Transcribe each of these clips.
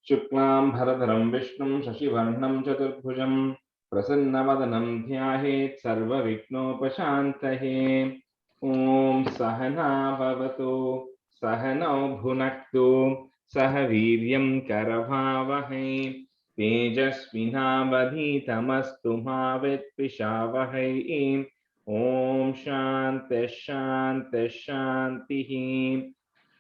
शुक्लां भरधरं विष्णुं शशिवर्णं चतुर्भुजं प्रसन्नवदनं ध्यायेत् सर्वविघ्नोपशान्तये। ॐ सहना भवतु सहनौ भुनक्तु सह वीर्यं करभावहै तेजस्विनावधीतमस्तु मा विद्विषावहै। ॐ शान्तिः शान्तिः शान्तिः।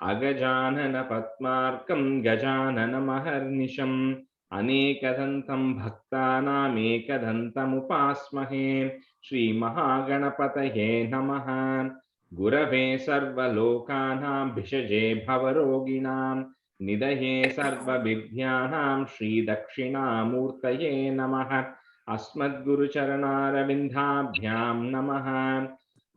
अगजानन पद्मार्कं गजाननमहर्निशम् अनेकदन्तं भक्तानामेकदन्तमुपास्महे। श्रीमहागणपतये नमः। गुरवे सर्वलोकानां भिषजे भवरोगिणां निधये सर्वविद्यानां श्रीदक्षिणामूर्तये नमः। अस्मद्गुरुचरणारविन्दाभ्यां नमः।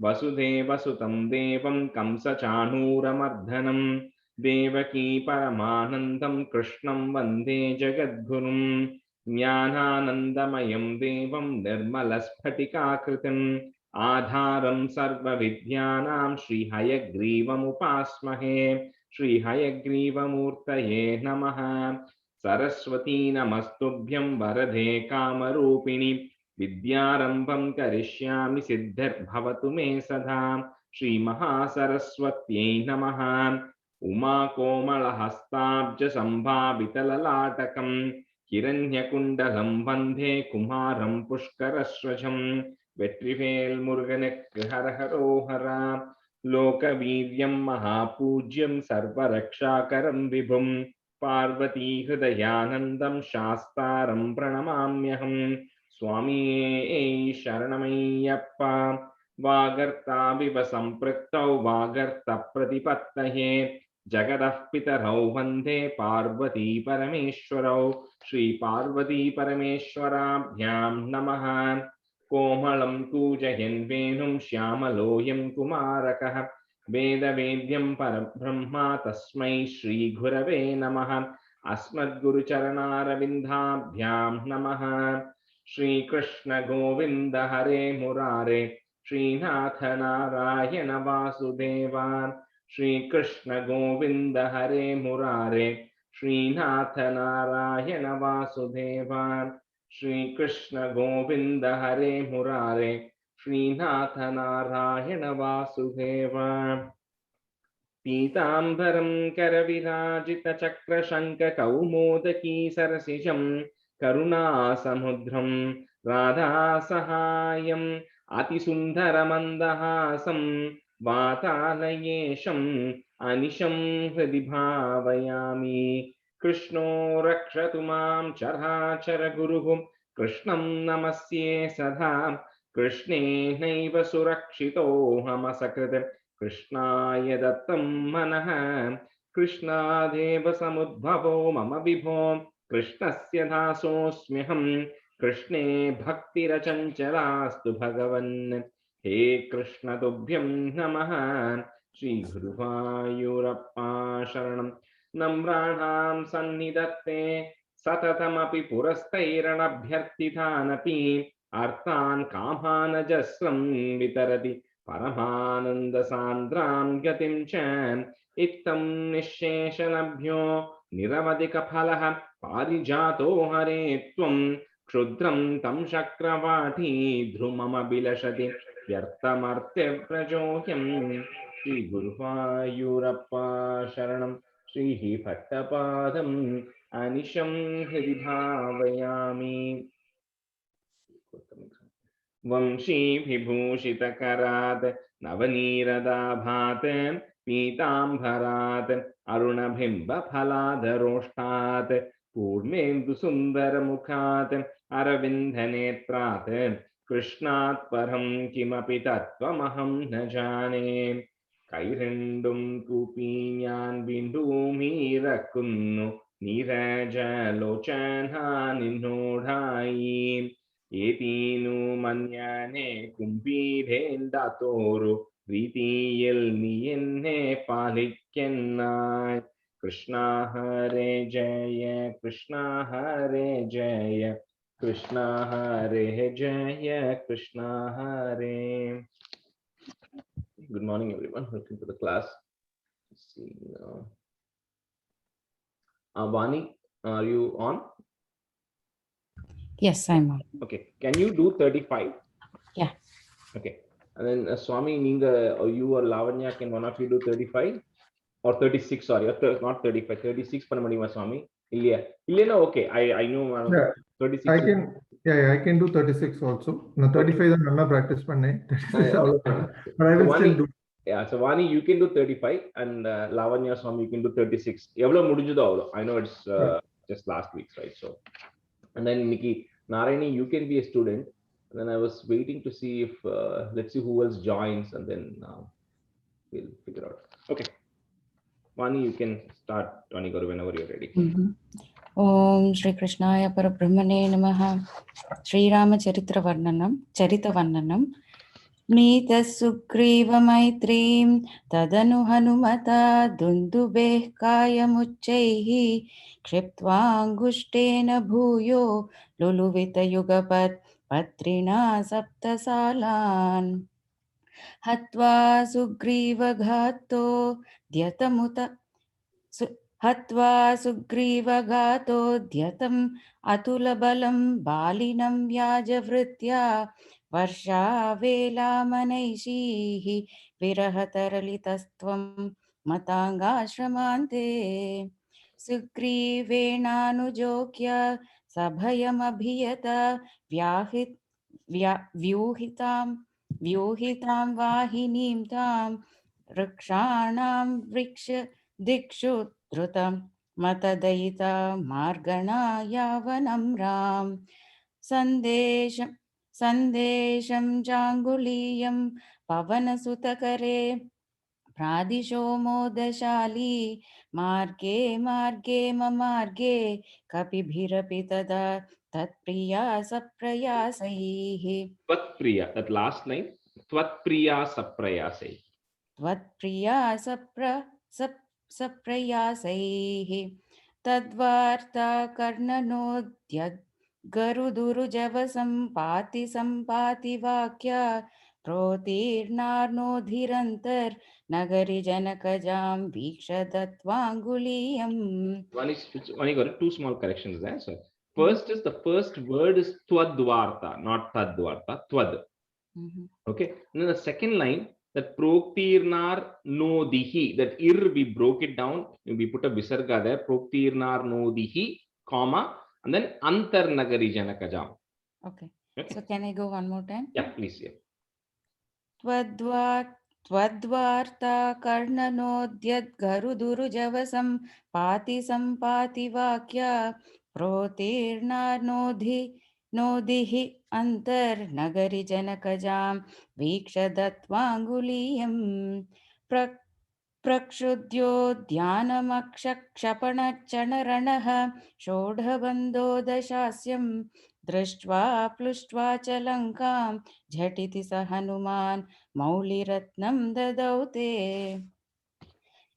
वसुदेवसुतं देवं कंसचाणूरमर्दनं देवकी परमानन्दं कृष्णं वन्दे जगद्गुरुं। ज्ञानानन्दमयं देवं निर्मलस्फटिकाकृतिम् आधारं सर्वविद्यानां श्रीहयग्रीवमुपास्महे। श्रीहयग्रीवमूर्तये नमः। सरस्वती नमस्तुभ्यं वरदे कामरूपिणि विद्यारंभं करिष्यामि सिद्धिर्भवतु मे सदा। श्रीमहासरस्वत्यै नमः। उमाकोमलहस्ताब्जसम्भावितललाटकं हिरण्यकुण्डलं वन्दे कुमारं पुष्करस्वजं। வெற்றிவேல் முருகனுக்கு ஹரஹரோஹரா. லோகவீர்யம் மகாபூஜ்யம் சர்வரக்ஷாகரம் விபும் பார்வதி ஹிருதயானந்தம் சாஸ்தாரம் பிரணமாம்யஹம். स्वामिये शरणमय्यप्पा। वागर्ताविव सम्पृक्तौ वागर्तप्रतिपत्तये जगतः पितरौ वन्दे पार्वती परमेश्वरौ। श्रीपार्वती परमेश्वराभ्यां नमः। कोमलं कूजयन् वेणुं श्यामलोऽयं कुमारकः वेदवेद्यं परब्रह्मा तस्मै श्रीगुरवे नमः। अस्मद्गुरुचरणारविन्दाभ्यां नमः। श्रीकृष्ण गोविन्द हरे मुरारे श्रीनाथ नारायण वासुदेवा। श्रीकृष्ण गोविन्द हरे मुरारे श्रीनाथ नारायण वासुदेवा। श्रीकृष्ण गोविन्द हरे मुरारे श्रीनाथ नारायण वासुदेवा। पीताम्बरं करविराजितचक्रशङ्खकौमोदकी सरसिजं करुणासमुद्रं राधासहायम् अतिसुन्दरमन्दहासं वातालयेशम् अनिशं हृदि भावयामि। कृष्णो रक्षतु मां चराचरगुरुः कृष्णं नमस्ये सदा। कृष्णेनैव सुरक्षितोऽहमसकृत् कृष्णाय दत्तं मनः। कृष्णादेव समुद्भवो मम विभो कृष्णस्य दासोऽस्म्यहं। कृष्णे भक्तिरचञ्चलास्तु भगवन्। हे कृष्ण तुभ्यं नमः। श्रीगुरुवायूरप्पा शरणं। नम्राणां सन्निधत्ते सततमपि पुरस्तैरणभ्यर्थितानपि अर्थान् कामानजस्रं वितरति परमानन्दसान्द्रां गतिं च। इत्थं निःशेषलभ्यो निरवधिकफलः पारिजातो हरे त्वं क्षुद्रं तं शक्रवाटी ध्रुममभिलषति व्यर्थमर्त्यव्रजोऽयं। श्रीगुरुवायूरप्पा शरणं। श्रीः भट्टपादम् अनिशं हृदि भावयामि। वंशीविभूषितकरात् नवनीरदाभात् पीताम्बरात् अरुणबिम्बफलादरोष्टात् पूर्णेन्दुसुन्दरमुखात् अरविन्दनेत्रात् कृष्णात् परं किमपि तत्त्वमहं न जाने। കൈരണ്ടും കൂപ്പി ഞാൻ വീണ്ടുമീറക്കുന്നു നീരജലോചന നിന്നോടായി. ഏതീനു മഞ്ഞാനെ കുംഭീരേന്താത്തോരു പ്രീതിയിൽ നീ എന്നെ പാലിക്കുന്നായി. കൃഷ്ണ ഹരേ ജയ കൃഷ്ണ ഹരേ ജയ കൃഷ്ണ ഹരേ ജയ കൃഷ്ണ ഹരേ. Good morning, everyone. Welcome to the class. Let's see. Vani, Are you on? Yes, I'm on. Okay. Can you do 35? Yeah. Okay. And then Swami, Ninga, or you or Lavanya, can one of you do 35? Or 36, sorry, or not 35, 36 பண்ண முடியுமா Swami? இல்லையா okay, I know Yeah, 36 I can. Yeah, I can do 36 also. No, 35 தான் நல்லா practice பண்ணேன். 36 அவ்வளவுதான். But I So will still Vani, do. yeah, so Vani, you can do 35, and Lavanya, Swami, you can do 36. எவ்வளவு முடிஞ்சதோ அவ்வளோ. I know it's just last week, right? So, and then Nikki, Narayani, you can be a student. And then I was waiting to see if let's see who else joins, and then we'll figure out. Okay, Vani, you can start. Vani Garu, whenever you're ready. Om Shri Krishnaya Parabrahmane Namaha. Shri Ramacharitra Varnanam Nita Sugriva Maitrim Tadanu Hanumata Dundubeh Kaya Muchaihi Kshiptvanguštena Bhuyo Luluvita Yugapat Patrina Saptasalan Hatva Sugriva Ghato Dhyatamuta हत्वा सुग्रीवघातोद्यतम् अतुलबलं बालिनं व्याजवृत्या वर्षावेलामनैषीः विरहतरलितस्त्वं मताङ्गाश्रमान्ते सुग्रीवेणानुजोक्य सभयमभियत व्यूहितां वाहिनीं तां वृक्षाणां दिक्षु धृतं मतदयिता मार्गणा यावनं राम सन्देशं जाङ्गुलीयं पवनसुतकरे प्रादिशो मोदशाली मार्गे ममार्गे कपिभिरपि तदा तत्प्रिया सप्रयासैः Tvatpriya, that last line, Tvatpriya Saprayasai. त्वत्प्रिया सप्रयासैः तद्वार्ता कर्णनोद्यद्गरुदुरुजवसम्पाति Sampati वाक्या प्रोतीर्णार्नोधिरन्तर्नगरि जनकजां वीक्ष दत्त्वाङ्गुलीयम्. Vani got two small corrections there. So first is the first word is Twadvarta, not Tadvarta, Tvad. Okay. And then the second line, that Proktirnar Nodihi, that ir we broke it down, we put a visarga there, Proktirnar Nodihi, comma, and then Antar Nagari Janakajam. Okay. So can I go one more time? Yeah, please. Yeah. त्वद्वार्ता कर्णनोद्यद्गरुदुरुजवसं पाति सम्पाति वाक्या प्रोतीर्णार्नोधिः अन्तर्नगरि जनकजां वीक्ष दत्त्वाङ्गुलीयम् प्रक्षुद्योद्यानमक्षक्षपणचणरणः षोडबन्धो दशास्यं दृष्ट्वा प्लुष्ट्वा च लङ्कां झटिति स हनुमान् मौलिरत्नं ददौ ते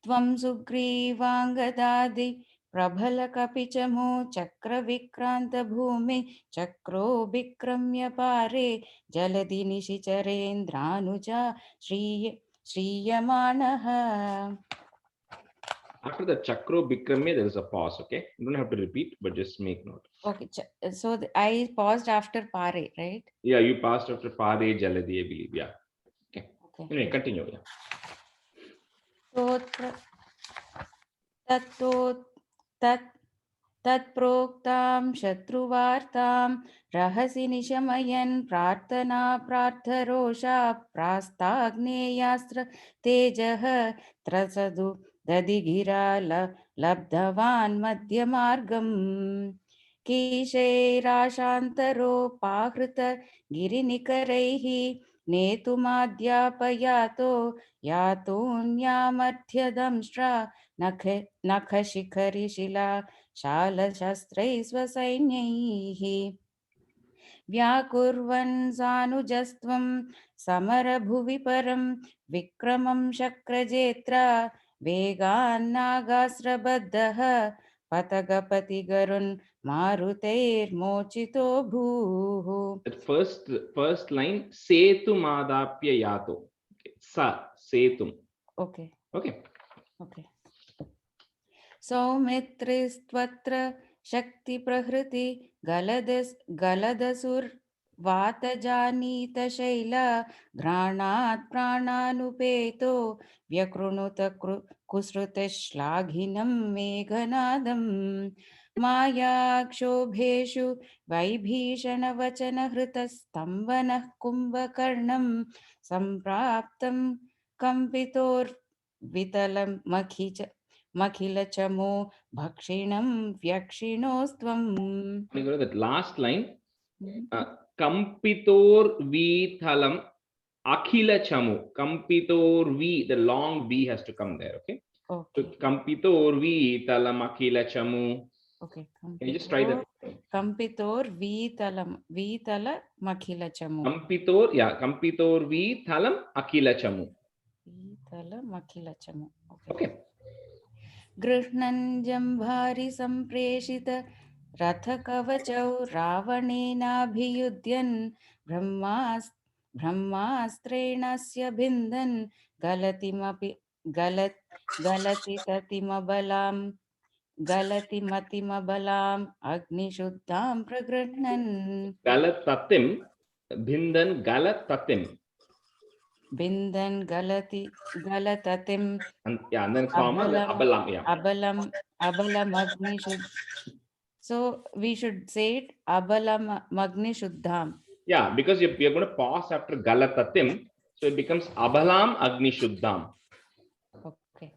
त्वं सुग्रीवाङ्गदादि प्रबलकपिचमू चक्रविक्रान्तभूमि चक्रो विक्रम्य पारे जलधि निशिचरेन्द्रानुजा श्रीयमाणः. After the Chakro Bikramya, there is a pause, okay? You don't have to repeat, but just make note. Okay, so I paused after Pare, right? Yeah, you passed after Pare Jaladi, I believe. Yeah. Okay. Anyway, continue. Yeah. तत्प्रोक्तां शत्रुवार्तां रहसि निशमयन् प्रार्थरोषा प्रास्ताग्नेयास्त्र तेजः त्रसदु दधिगिरा लब्धवान् मध्यमार्गम् कीशैराशान्तरोपाहृत गिरिनिकरैः नेतुमाद्यापयातो यातोऽन्यामर्थ्यदंष्ट्रा नखशिखरिशिला शालशस्त्रैः स्वसैन्यैः व्याकुर्वन् सानुजस्त्वं समरभुवि परं विक्रमं शक्रजेत्रा वेगान्नागास्त्रबद्धः पतगपतिगरुन् मारुतैर्मोचितो भूः. That first line, Setu Madapya Yato. Okay. Sa Setum. Okay. Okay. Okay. सौमित्रिस्त्वत्र शक्ति प्रहृति गलदसुर्वातजानीत शैल घ्राणात् प्राणानुपेतो व्यकृणुत कुसृतश्लाघिनं मेघनादम् मायाक्षोभेषु वैभीषणवचनहृतस्तम्भनः कुम्भकर्णं सम्प्राप्तं कम्पितोर्वितलं मखिलचमो भक्षिणं व्यक्षिणोस्त्वम्. That last line, Kampitor Vithalam Akhila Chamu. Kampitor V, the long V has to come there, okay? Okay. So Kampitor Vithalam Akhila Chamu. Okay. Can you just try that? Kampitor Vitala Makhila Chamu. Kampitor, yeah, Kampitor Vithalam Akhila Chamu. Vitala Makhila Chamu. Okay. गृह्णन् जम्भारि सम्प्रेषित रथकवचौ रावणेनाभियुध्यन् ब्रह्मास्त्रेणस्य भिन्दन् गलतिमतिमबलाम् अग्निशुद्धां प्रगृह्णन्. Galatatim, Bhindan Galatatim. Bindan galatatim. And yeah, and then comma, then Abalam, yeah. Abalam Agni Shuddham. So we should say it Abalam Agni Shuddham. Yeah, because we are going to pause after Galatatim, so it becomes Abalam Agni Shuddham. Okay.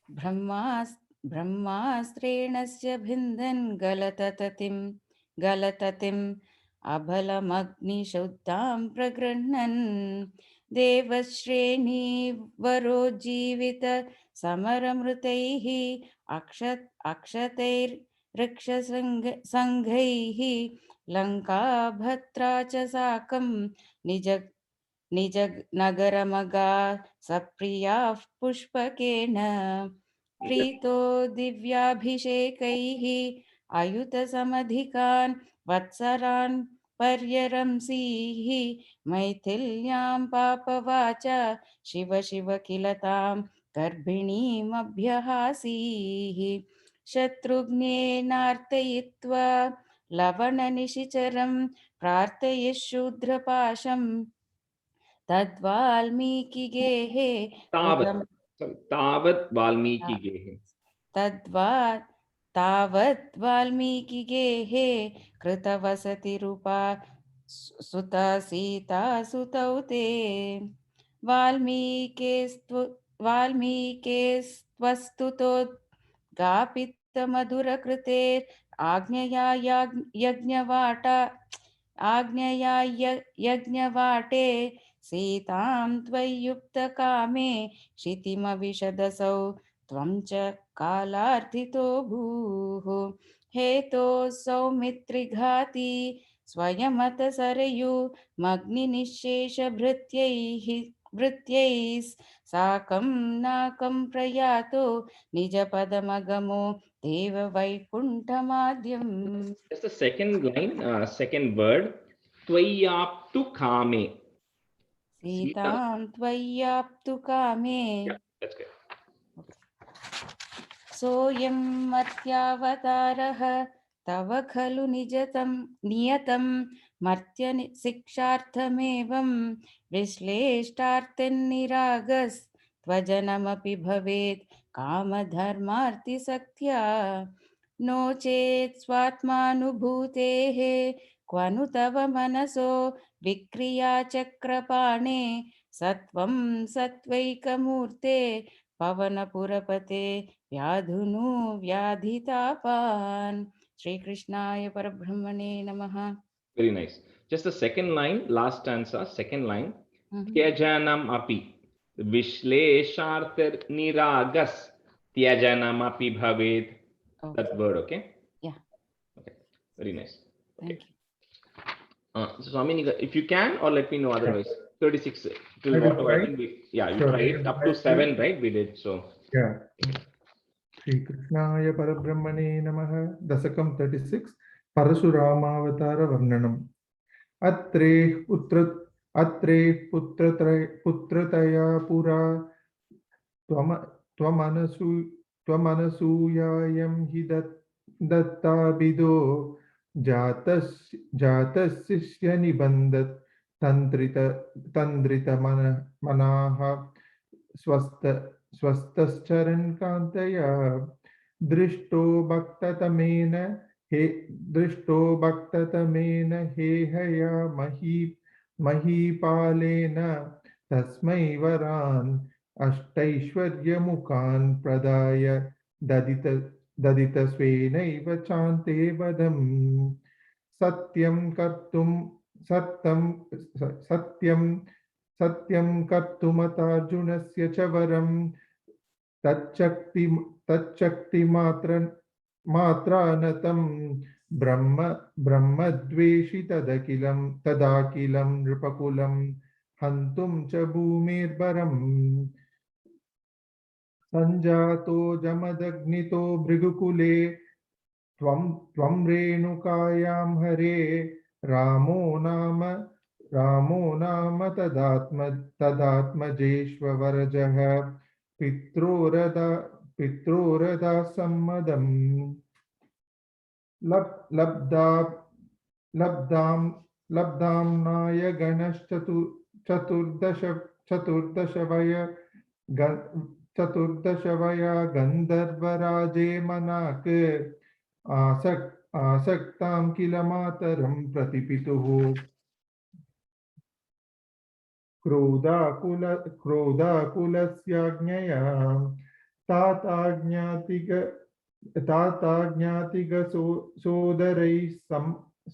Brahmastrenasya bhindan galatatim Abalam Agni Shuddham pragrahnan. देवश्रेणी वरो जीवित समरमृतैः अक्षतैर्ऋक्षसङ्घैः लङ्काभद्रा च साकं निज नगरमगा सप्रियाः पुष्पकेन प्रीतो दिव्याभिषेकैः अयुतसमधिकान् वत्सरान् पर्यरंसीः मैथिल्यां पापवाचा शिव शिव किल तां गर्भिणीमभ्यहासीः शत्रुघ्नेनार्तयित्वा लवणनिशिचरं प्रार्थयशूद्रपाशं तद्वाल्मीकिगेहे तावत् वाल्मीकिगेहे तावत् वाल्मीकिगेहे कृतवसतिरूपा सुता सीता सुतौ ते वाल्मीकेस्त्वस्तुतो गापितमधुरकृते आज्ञया यज्ञवाटे सीतां त्वय्युक्तकामे क्षितिमविशदसौ त्वं च कालार्थितो भूः हेतो सौमित्रिघाती स्वयमत सरयु मग्निनिःशेषभृत्यैः साकं नाकं प्रयातो निजपदमगमो देववैकुण्ठमाद्यम्. Just the second line, second word, Tvayaptu Kame. सीतां त्वय्याप्तु कामे. Yeah, that's good. सोऽयं मर्त्यावतारः तव खलु नियतं मर्त्य शिक्षार्थमेवं विश्लेष्टार्थिन्निरागस्त्वजनमपि भवेत् कामधर्मार्तिसक्त्या नो चेत् स्वात्मानुभूतेः क्वनु तव मनसो विक्रिया चक्रपाणे सत्वं सत्वैकमूर्ते पवनपुरपते व्याधुनु व्याधितापान्. Shri Krishnaya Parabrahmane Namaha. Very nice. Just the second line, last stanza, second line. Tyajanam api vishlesharthar niragas tyajanam api bhavet. That word, okay? Yeah. Okay. Very nice. Thank you. So Swami, if you can, or let me know otherwise. 36. Till whatever, I think you tried up to 7, right? We did so. Yeah. Shri Krishnaya Parabrahmane Namaha. Dasakam 36. Parasuramavatar Varnanam. Atre putrataya pura tvamanasuyayam hidat दत्ताभिदो जातशिष्य निबन्धत तंत्रित मनाः स्वस्थ स्वस्थश्चरन् कान्तया दृष्टो भक्ततमेन हेहया महीपालेन तस्मै वरान् अष्टैश्वर्यमुखान् प्रदाय ददित स्वेनैव चान्ते वदम् सत्यं कर्तुमतार्जुनस्य च वरं तच्शक्तिमात्रानतं ब्रह्मद्वेषि तदाकिलं नृपकुलं हन्तुं च भूमिर्भरम् सञ्जातो जमदग्नितो भृगुकुले त्वं रेणुकायां हरे रामो नाम तदात्मजेष्वरजः पित्रोरदा सम्मदम् लब्धाम्नाय चतुर्दश वया गन्धर्वराजे मनाक् आसक्तां किल मातरं प्रतिपितुः क्रोधाकुलस्याज्ञया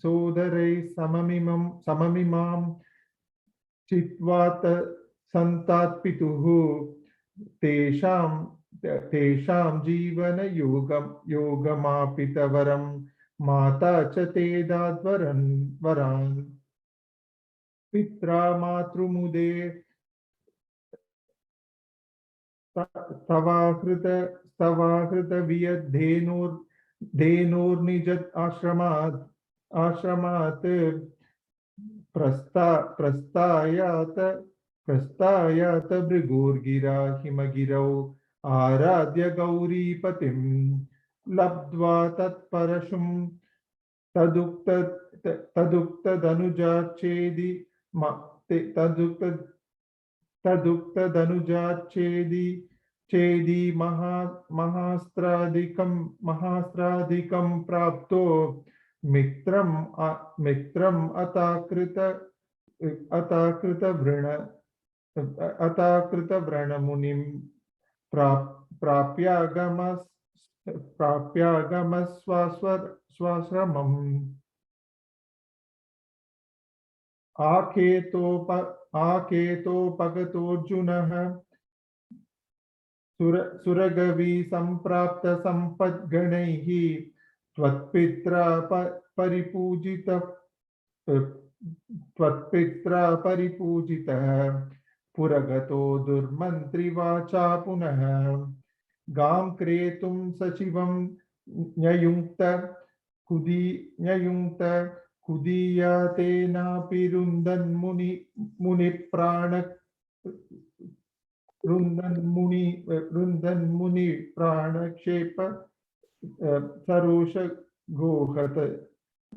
सोदरैः सममिमां चित्वा सन्तात्पितुः तेषां जीवनयोगमापितवरं माता च ते दाद्वरान् पित्रा मातृमुदे तवाकृत वियद्धेनोर्निज आश्रमात् प्रस्तायात भृगुर्गिरा हिमगिरौ आराध्य गौरीपतिं लब्ध्वा तत्परशुं तदुक्तदनुजाच्छेदी महास्त्रादिकं प्राप्तो मित्रम् अताकृतव्रणमुनिं प्राप्यागमस्वाश्रमम् आकेतोपगतोऽर्जुनः सुरगवी सम्प्राप्त सम्पद्गणैः त्वत्पित्रा परिपूजितः पुरगतो दुर्मन्त्रिवाचा पुनः गां क्रेतुं सचिवं न्ययुङ्क्त कुदीयातेनापि रुन्दन्मुनि प्राणक्षेप सरोष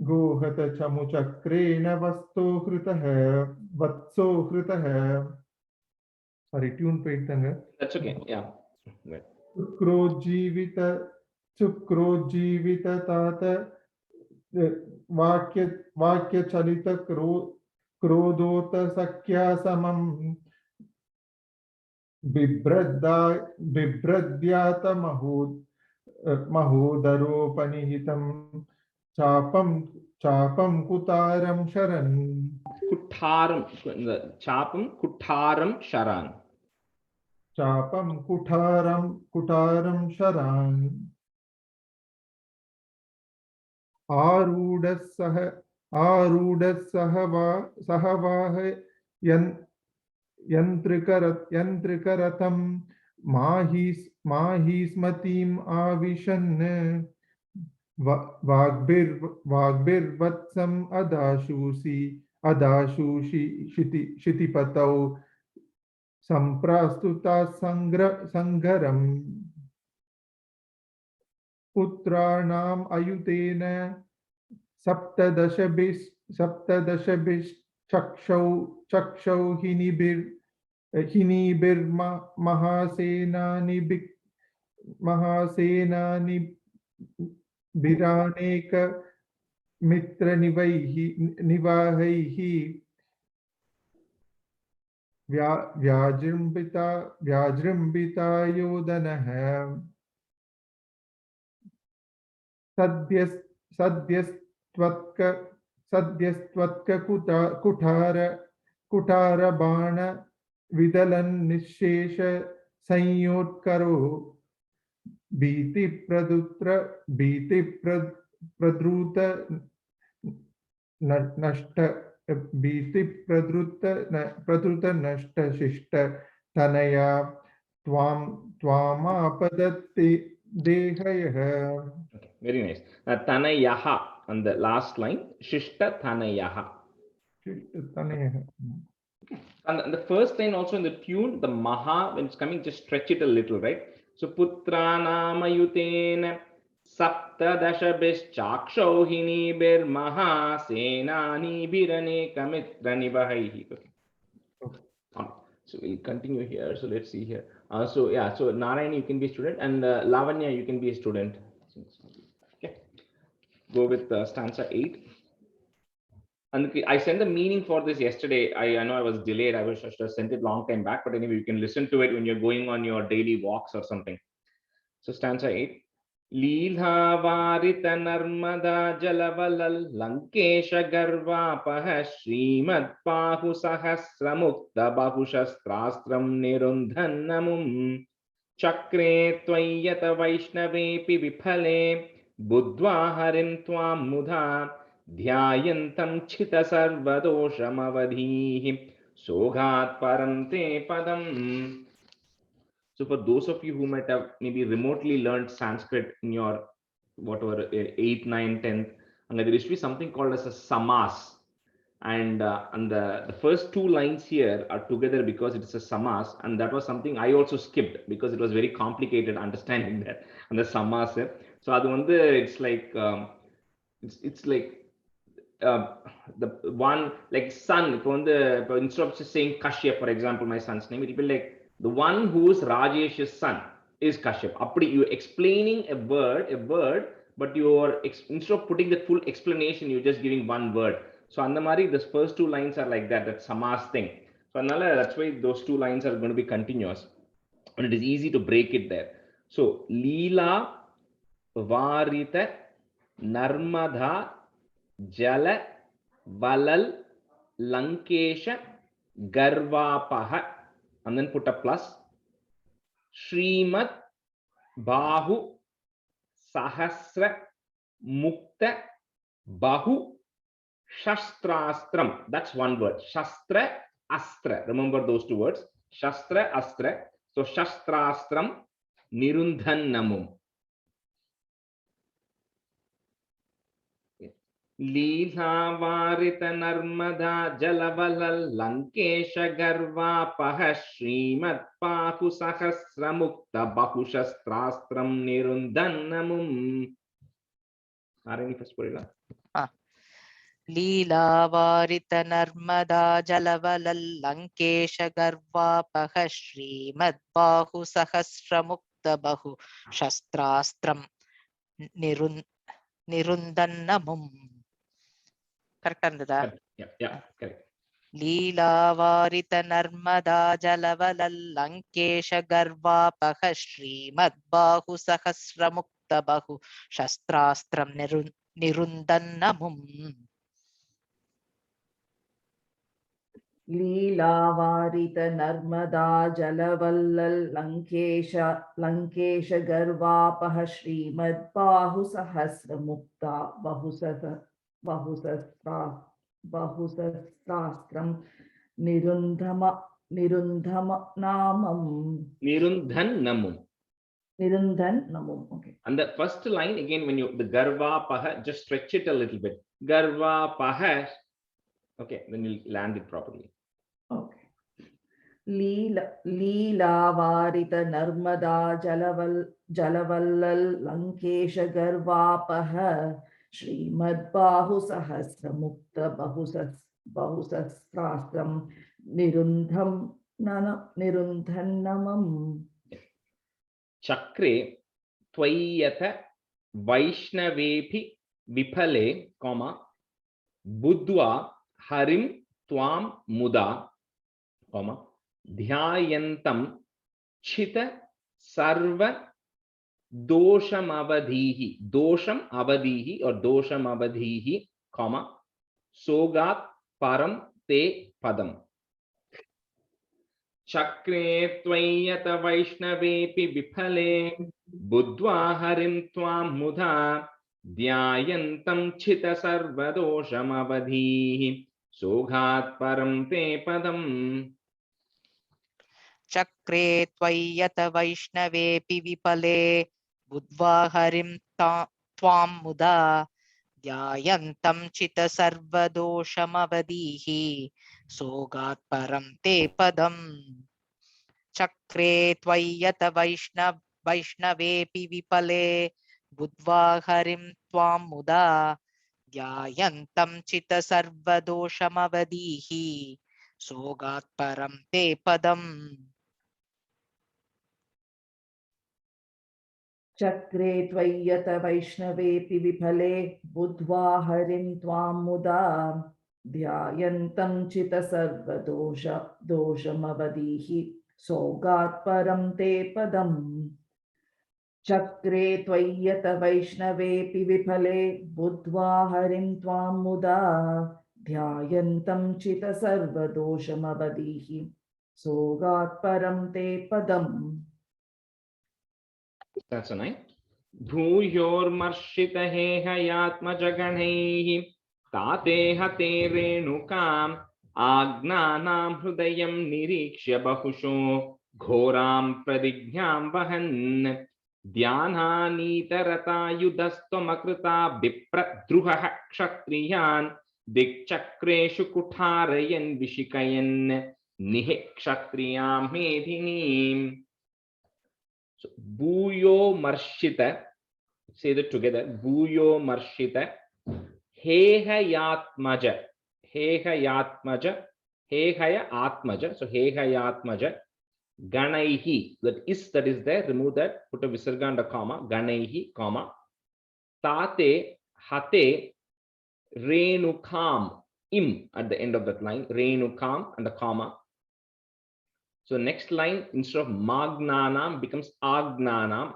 गोहत चमुचक्रेण वत्सो हृतः sorry tune போயிட்டாங்க That's okay. Yeah. सुक्रोज्जीवित तात वाक्यचलित क्रोधोत सख्या समं बिभ्रद्यात महोदरोपनिहितं चापं कुतारं शरन् कुठारं शरान् चापं कुठारं शरान् आरूढः सहवाह यन्त्रिकरथं माहिस्मतीम् आविशन् वाग्भिर्वत्सम् अदाशुषि क्षितिपतौ सम्प्रास्तुता संघरम् पुत्राणाम् अयुतेन महासेनानिभिरानेक मित्रनिवहैः व्याजृम्भिता योधनः कुठारबाण विदलन् निःशेष संयोत्करो भीतिप्रद्रुत नष्ट शिष्ट Tanaya त्वामापदत्ते देहयः. Very nice. Tanayaha on the last line. Shishta Tanayaha. And the first line also in the tune, the Maha, when it's coming, just stretch it a little, right? So Putranama Saptadashabhishchakshauhini bir Maha Senani birane kamitra nivahaihi. So we'll continue here. So let's see here. So Narayani, you can be a student, and Lavanya, you can be a student. Okay. Go with stanza 8. And I sent the meaning for this yesterday. I know I was delayed. I should have sent it long time back, but anyway, you can listen to it when you're going on your daily walks or something. So stanza 8. Leela varita narmada jalavalal lankesha garvapaha Srimad Pahu Sahasramukta Bahushastrastram Nirundhanamum Chakre Tvayata Vaishnavepi Viphale Buddhva Harim Tvam Mudha Dhyayantam Chita Sarvadoshamavadhihi Soghat Paramte Padam. So for those of you who might have maybe remotely learned Sanskrit in your whatever 8th, 9th, 10th, and there used to be something called as a samas, and the first two lines here are together because it's a samas, and that was something I also skipped because it was very complicated understanding that and the samas. So it's like it's like the one like son. Instead of just saying Kashyap, for example, my son's name, it will be like the one who is Rajesh's son is Kashyap. Appadi you explaining a word, but you are instead of putting the full explanation, you're just giving one word. So Andamari, the first two lines are like that samas thing. So that's why those two lines are going to be continuous, and it is easy to break it there. So Leela Varita Narmada Jala Valal Lankesha Garvapaha, and then put a plus. Srimad Bahu Sahasra Mukta Bahu Shastrastram. That's one word. Shastra Astra. Remember those two words. Shastra Astra. So Shastrastram Nirundhanamum. Leela Varita Narmada Jalavalal Lankesha Garvapaha Srimad Pahu Sahasramukta Bahushastrastram Nirundhanamum. Narayani first purila. Leela Varita Narmada Jalavalal Lankesha Garvapaha Srimad Pahu Sahasramukta Bahu Shastrastram Nirundhanamum. Correct. Yeah, correct. Leela Varita Narmada Jalavalal Lankesha Garvapaha Srimad Bahu Sahasramukta Bahu Shastrastram Nirundhanamum. Leela Varita Narmada Jalavallal Lankesha Garvapaha Srimad Bahu Sahasramukta Bahusastram Nirundhanamum. Okay. And the first line again, when you the Garvapaha, just stretch it a little bit. Garvapaha. Okay, then you'll land it properly. Okay. लीलावारित Narmada जलवल्लल Lankesh गर्वापह श्रीमद्बाहु सहस्रमुक्त बहुसहस्रास्त्रं निरुन्धन्नमम् चक्रे त्वय्यत वैष्णवेऽपि विफले comma बुद्ध्वा हरिं त्वां मुदा comma ध्यायन्तं चित सर्व दोषमवधीः और दोषमवधीः comma सोगात् परं ते पदम् चक्रे त्वय्यत वैष्णवेऽपि विफले बुद्ध्वा हरिं त्वां मुदा ध्यायन्तं चित सर्वदोषमवधीः सोगात् परं ते पदम् चक्रे त्वय्यत वैष्णवेऽपि विफले बुद्ध्वा हरिं त्वां मुदा ध्यायन्तं चित सर्वदोषमवधीः सोगात् परं ते पदम् चक्रे त्वय्यत वैष्णवेऽपि विफले बुद्ध्वा हरिं त्वां मुदा ध्यायन्तं चित सर्वदोषमवधीः सोगात् परं ते पदम् चक्रे त्वय्यत वैष्णवेऽपि विफले बुद्ध्वा हरिं त्वां मुदा ध्यायन्तं चित सर्वदोषमवधीः सोगात् परं ते पदम् चक्रे त्वय्यत वैष्णवेऽपि विफले बुद्ध्वा हरिं त्वां मुदा ध्यायन्तं चित सर्वदोषमवधीः सोगात् परं ते पदम् That's a nice. भूयोर्मर्षितहेहयात्मजगणैः ताते हते रेणुकाम् आज्ञानां हृदयं निरीक्ष्य बहुशो घोरां प्रतिज्ञां वहन् ध्यानानीतरतायुधस्त्वमकृता विप्रद्रुहः क्षत्रियान् दिक्चक्रेषु कुठारयन् विशिकयन् निहे क्षत्रियां मेधिनीम्. So, Bhuyo Marshita, say that together. Bhuyo Marshita, Hehayatmaja, Hehayatmaja, Hehayatmaja. So Hehayatmaja, Ganaihi. That is there. Remove that. Put a visarga and a comma. Ganaihi, comma. Tate Hate Renukam. Im at the end of that line. Renukam and a comma. So next line, instead of Magnanam becomes Agnanam.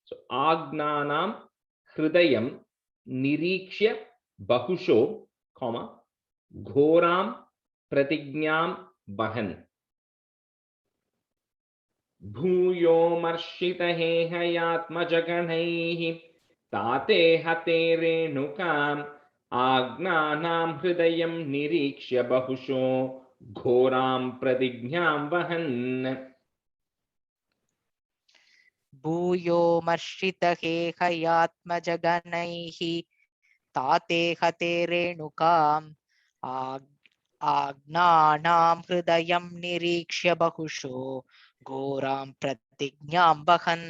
So Agnanam Hridayam Nirikshya Bahusho, comma, Ghoram Pratignyam Bahan. Bhuyo Marshita Hehayatma Jaganaihi Tate Hate Renukam Agnanam Hridayam Nirikshya Bahusho घोरां प्रतिज्ञां वहन्. भूयो मर्षितहेहयात्मजगणैः ताते हते रेणुकाम् आज्ञानां हृदयं निरीक्ष्य बहुशो घोरां प्रतिज्ञां वहन्.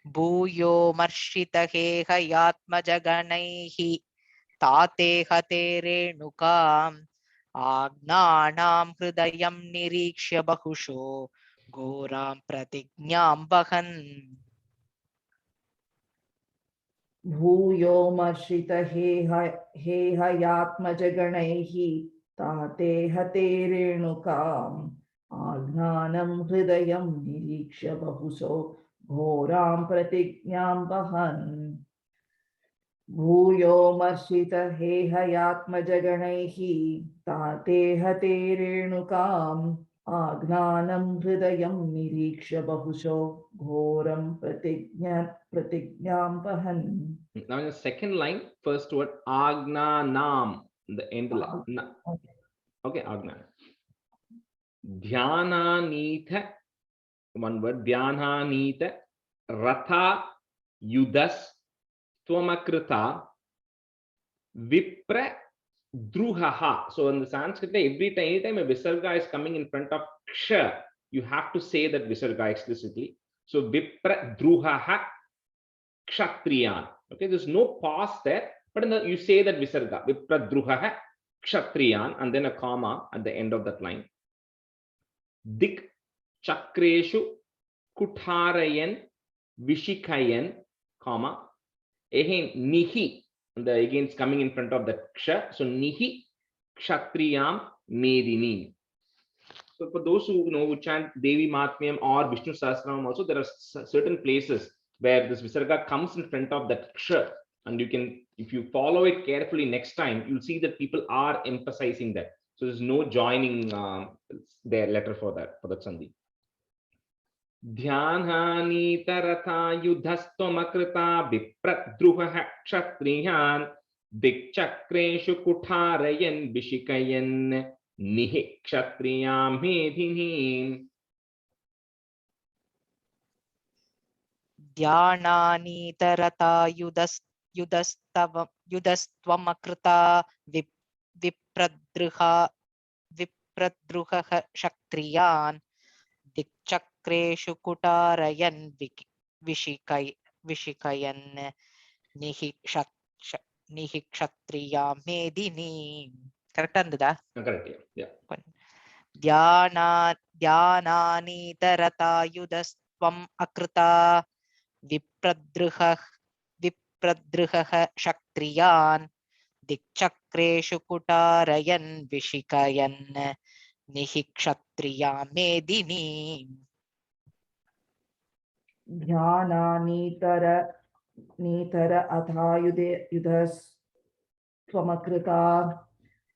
भूयो मर्षितहेहयात्मजगणैः ताते हते रेणुकाम् आज्ञानां हृदयं निरीक्ष्य बहुशो घोरां प्रतिज्ञां वहन्. भूयो मर्षित हेहयात्मजगणैः ताते हते रेणुकाम् आज्ञानं हृदयं निरीक्ष्य बहुशो घोरां प्रतिज्ञां वहन्. भूयो मर्षित हेहयात्मजगणैः ताते हते रेणुकाम् आज्ञानं हृदयं निरीक्ष्य बहुशो घोरं प्रतिज्ञां वहन्. Now in the second line, first word Agnanam, the end line. Okay, Agnana. Dhyananitha, one word, Dhyananitha Ratha Yudas Twamakrita Vipra druhaha. So in the Sanskrit, anytime a visarga is coming in front of ksha, you have to say that visarga explicitly. So vipra druhaha kshatriyan. Okay, there's no pause there, but you say that visarga vipra druhaha kshatriyan, and then a comma at the end of that line. Dik chakreshu kutharayan vishikayan, comma. Again, nihi, again it's coming in front of the ksha. So nihi kshatriyam medini. So for those who know, who chant Devi Matmyam or Vishnu Sahasranam also, there are certain places where this visarga comes in front of that ksha, and you can, if you follow it carefully next time, you'll see that people are emphasizing that. So there's no joining their letter for that sandhi. Dhyanani taratha yudhastamakrita vipradruha kshatriyan dikchakreshu kutharayan vishikayan nihi kshatriyam medini. Dhyanani tarata yudhastvamakruta vipradruha shaktriyan dikchakreshu kutarayan vishikayan nihi kshatriya medini. Correct andada? Correct, yeah. Dhyanani tarata yudhastvam akrita vipradruha shaktriyan dikchakreshu kutarayan vishikayan nihi kshatriya medini. Dhyananitara athayude yudas twamakrita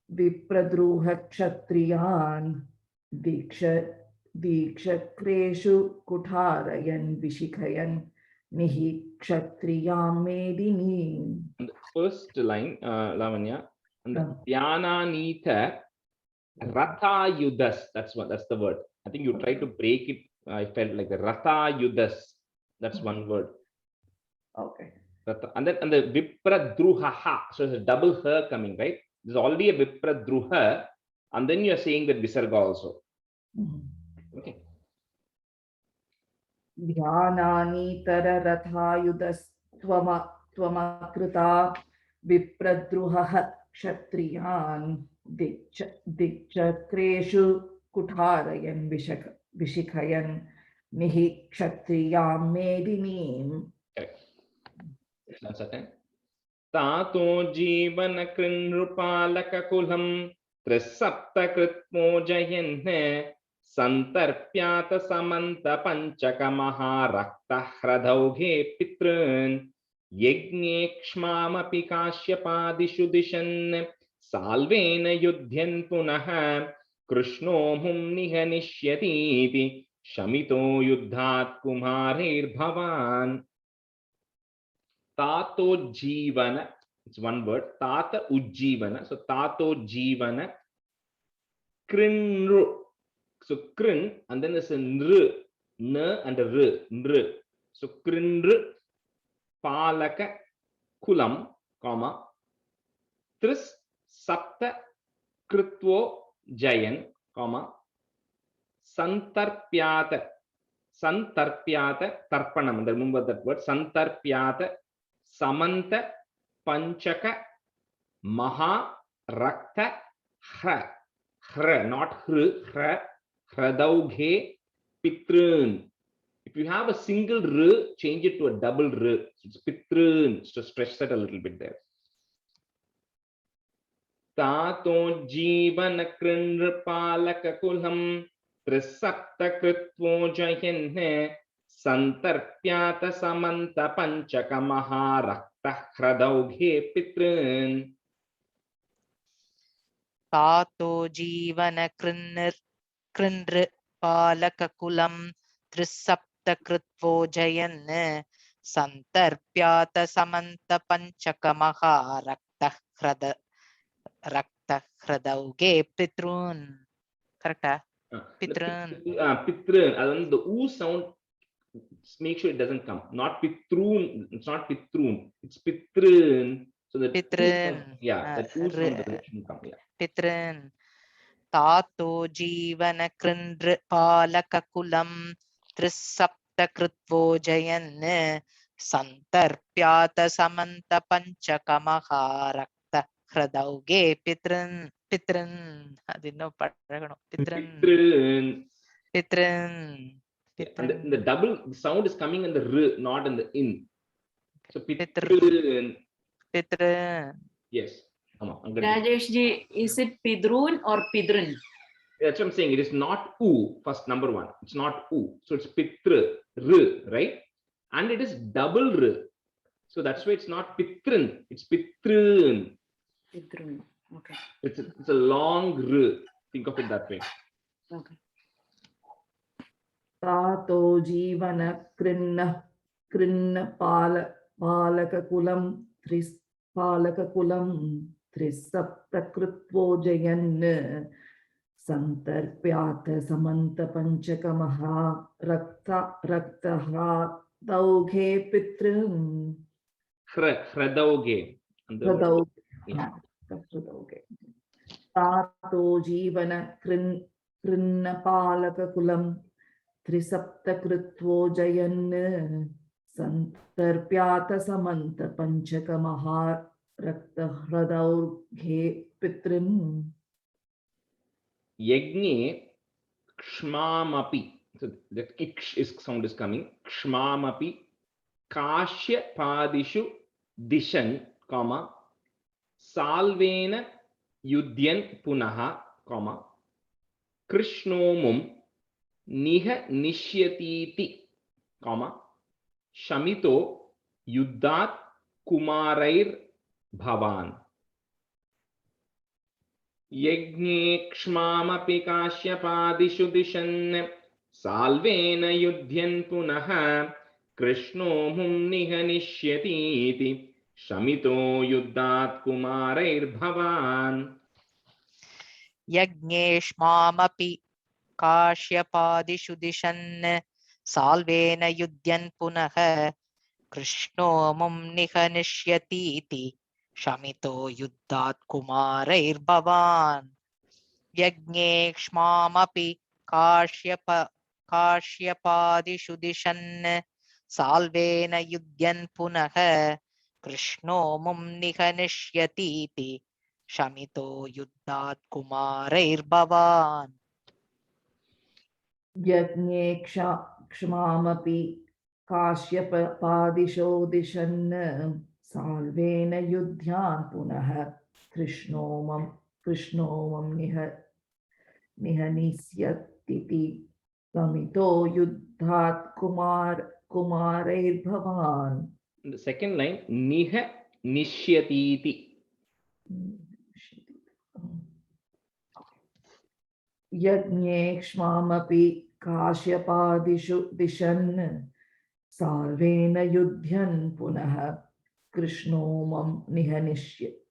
vipradruha kshatriyan dikshakreshu kutharayan vishikayan nihi kshatriyam medini. First line, Lavanya, and the Dhyananita Ratha Yudas, that's the word. I think you try to break it. I felt like the Ratha Yudas, that's one word. Okay. Ratha. And then the Vipradruha, so there's a double ha coming, right? There's already a Vipradruha, and then you're saying that Visarga also. Okay. Dhyananitara rathayudas twamakrita vipradruha kshatriyan dikchakreshu kutharayan vishikayan nihi kshatriyam medini. That's okay. Tato jeevana krinrupalaka kulam trisapta kritmo jayanne santarpyata samanta panchaka maharakta hradauge pitrun yajne kshmamapi kashyapadishu dishan salvena yudhyan punaha krishno hum nihanishyati shamito yuddhat kumarir bhavan. Tato Jivana, it's one word. Tata Ujjivana. So Tato Jivana Krinru. So Krin, and then there's a Nr, N and a R, Nr. So Krinru Palaka Kulam, comma, Tris Sapta Kritvo Jayan, comma, Santarpyata Tarpanam. Remember that word, Santarpyata Samanta Panchaka Maha Rakta Hra. Hra, not Hra. Hradauge Pitrun. If you have a single R, change it to a double R. So it's Pitrun. So stretch that a little bit there. Tato Jeevana Krinrpalaka Kulam Trisapta Kritvo Jayanne Santarpyata Samanta Panchaka Maharakta Hradauge Pitrun. Tato Jeevana Krinrpalakakulam Trisapta Kritvo Jayanne Santarpyata Samanta Panchaka Maharakta Hradauge Pitrun. Correct? Pitrun. Pitrun. And the oo sound, make sure it doesn't come. Not Pitrun. It's not Pitrun. It's Pitrun. So the Pitran. the two from the root shouldn't come. Yeah. Pitran. Tato Jeevana Krindra Palakakulam Trisapta Krutvo Jayan Santarpyata Samanta Panchakamaha Rakta Hradauge Pitran. Pitran. Adinno padagano. Pitran. Pitran. Pitran. And the double sound is coming in the r, not in the in. So Pitran. Pitran. Pitran. Yes. Come on. Rajesh ji, is it Pidrun or Pidrun? That's what I'm saying. It is not u, first number one. It's not u. So it's pitra, r, right? And it is double r. So that's why it's not pitran. It's pitran. Pidrun. Okay. It's a long r. Think of it that way. Okay. Tato Jeevana Krinna Palakakulam Trisaptakritvo Jayan Santarpyata Samanta Panchakamaha Raktaha Daughe Pitrin Hradauge. Tato Jeevana Krinna Palakakulam Trisaptakritvo Jayan Santarpyata Samanta Panchakamaha Raktahradaurghe Pitrin Yagne Kshmamapi. So the iksh is sound is coming. Kshmamapi Kashya Padishu Dishan, comma Salvena Yudhyan Punaha, comma Krishnomum Niha Nishyatiti, comma Shamito Yuddhat Kumarair Bhavan. Yagne Kshmamapi Kashyapādishu Dishan Salvena Yudhyan Punaha Krishno Mum Niha Nishyatiti Shamito Yuddhat Kumarair Bhavan. Yagneshmamapi Kashyapādishu Dishan Salvena Yudhyan Punaha Krishno Mum Niha Nishyatiti Shamito Yuddhat Kumarair Bhavan. Yagneshmamapi Kashyapādishu Dishan Salvena Yudhyan Punaha Krishno Mum Niha Nishyatiti Shamito Yuddhat Kumarair Bhavan. Yagne Kshmamapi Kashyapādisho Dishan Salvena Yudhyan Punaha Krishnomam Nihanisyatiti Samito Yuddhat Kumarair Bhavan. The second line, Niha Nishyatiti. Yagne Kshmamapi Kashyapādishu Dishan Salvena Yudhyan Punaha Krishnomam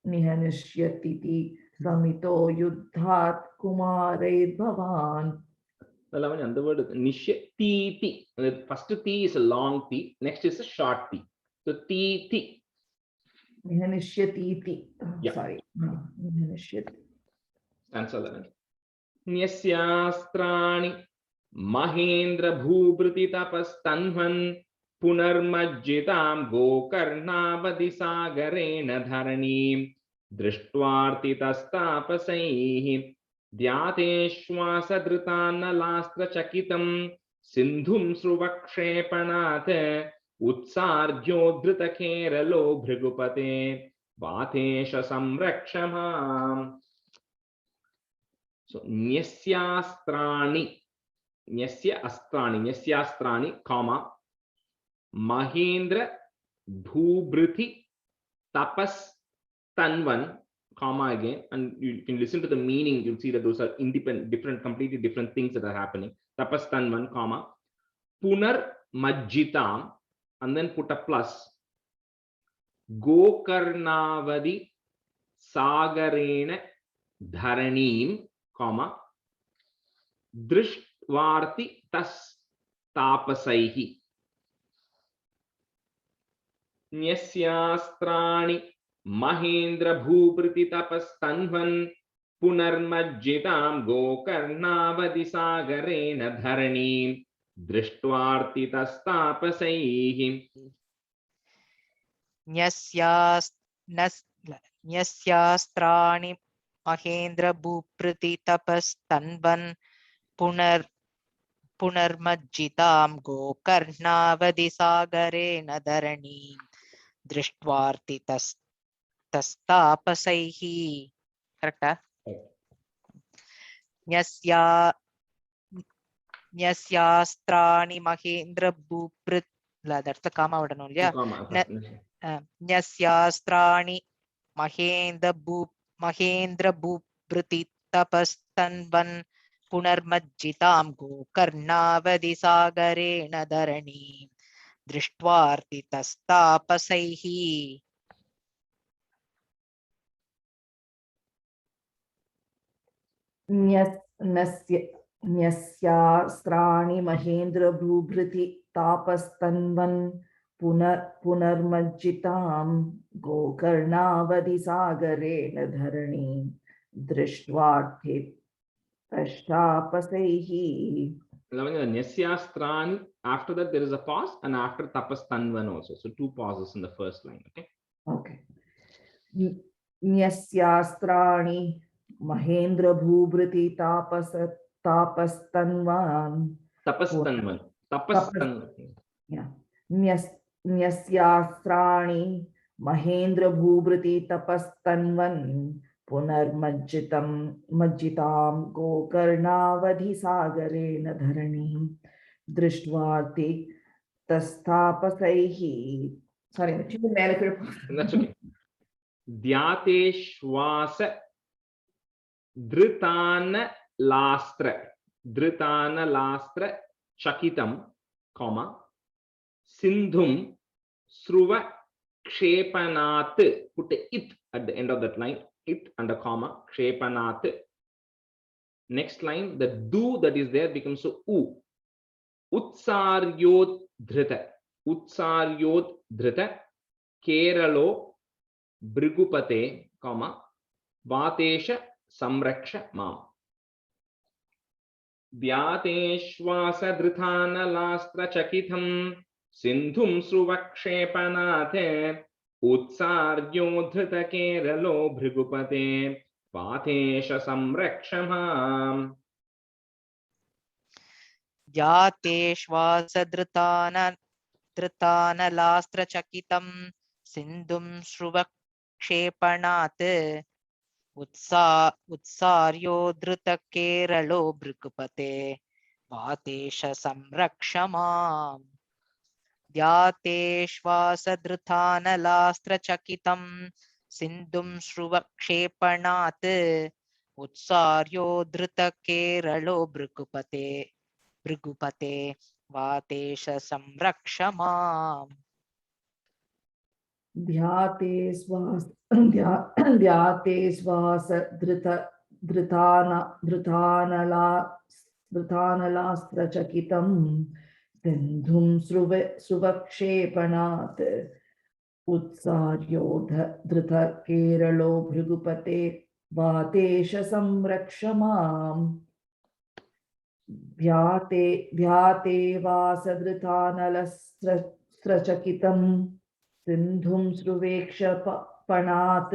Nihanishyatiti Samito Yuddhat Kumarair Bhavan. The word Nishyatiti. The first T is a long T, next is a short T. So T. Nihanishyatiti. Yeah. Sorry. Nihanishyatiti. Stanza 11. Nyasyastrani Mahendra Bhubriti Tapastanvan Punarmajjitam Gokarnavadi Sagarena Dharanim Drishtvartitastapasaihi Dhyateshwasadritannalastra Chakitam Sindhum Sruvakshepanat Utsarjodhrita Keralo Bhrigupate Vatesha Samrakshamam. So Nyasyastrani, comma Mahendra Bhubriti Tapas Tanvan, comma again, and you can listen to the meaning. You'll see that those are independent, different, completely different things that are happening. Tapas Tanvan, comma Punar Majjitam, and then put a plus. Gokarnavadi Sagarena Dharanim, comma Drishtvarti tas tapasaihi. Nyasyastrani Mahendra Bhupriti Tapasthanvan Punarmajjitam Gokarnavadi Sagarena Dharanim Drishtvartitastapasaihi. न्यस्यास्त्राणि महेन्द्र भूप्रति तपस्तन्वन् पुनर्मज्जितां गोकर्णावधि सागरेण धरणीं दृष्ट्वार्तितस्तापसैः. करेक्टा? न्यस्यास्त्राणि महेन्द्र भूप्रति, that's the comma vidano illaya. न्यस्यास्त्राणि महेन्द्र भूप्रति तपस्तन्वन् पुनर्मज्जितां गोकर्णावधि सागरेण धरणीं दृष्ट्वार्तितस्तापसैः. न्यस्यास्त्राणि महेन्द्र भूभृति तापस्तन्वन् पुनर्मज्जितां गोकर्णावधि सागरेण धरणीं दृष्ट्वार्तितस्तापसैः. Nyasyastrani, after that there is a pause, and after tapastanvan also. So two pauses in the first line. Okay. Okay. Nyasyastrani Mahendra Bhubriti Tapastanvan. Yeah. Nyasyastrani Mahendra Bhubriti Tapastanvan Punarmajjitam Gokarnavadhi Sagarena Dharanim Drishtvarti Tastapasaihi. Sorry, That's okay. Dhyate Shwasa Dritana Lastra Chakitam, comma, Sindhum Sruva Kshepanat, put a it at the end of that line, it and a comma, Kshepanat. Next line, the do that is there becomes so u. Utsaryod Dhrita, Keralo Brigupate, comma, Vatesha Samraksha Mam. Vyateshvasa Drithana Lastra Chakitham Sindhum Sruvakshepanate Utsaryo Dhrita Keralo Brigupate Vatesha Samraksha Mam. Vyateshvasa Dritana Lastra Chakitam Sindhum Sruvakshepanat Utsaryo Dhrita Keralo Brigupate Vatesha Samrakshamam. Vyateshvasa Dritana Lastra Chakitam Sindhum Sruvakshepanat Utsaryo Dhrita Keralo Brigupate Vatesha Samrakshamam. Dhyate svasa dhritana lastra chakitam sindhum sruvakshepanat utsaryo dhrita keralo bhrigupate vatesha samrakshamam. Vyate vasa dhritana lastra chakitam Sindhum Sruvakshepanat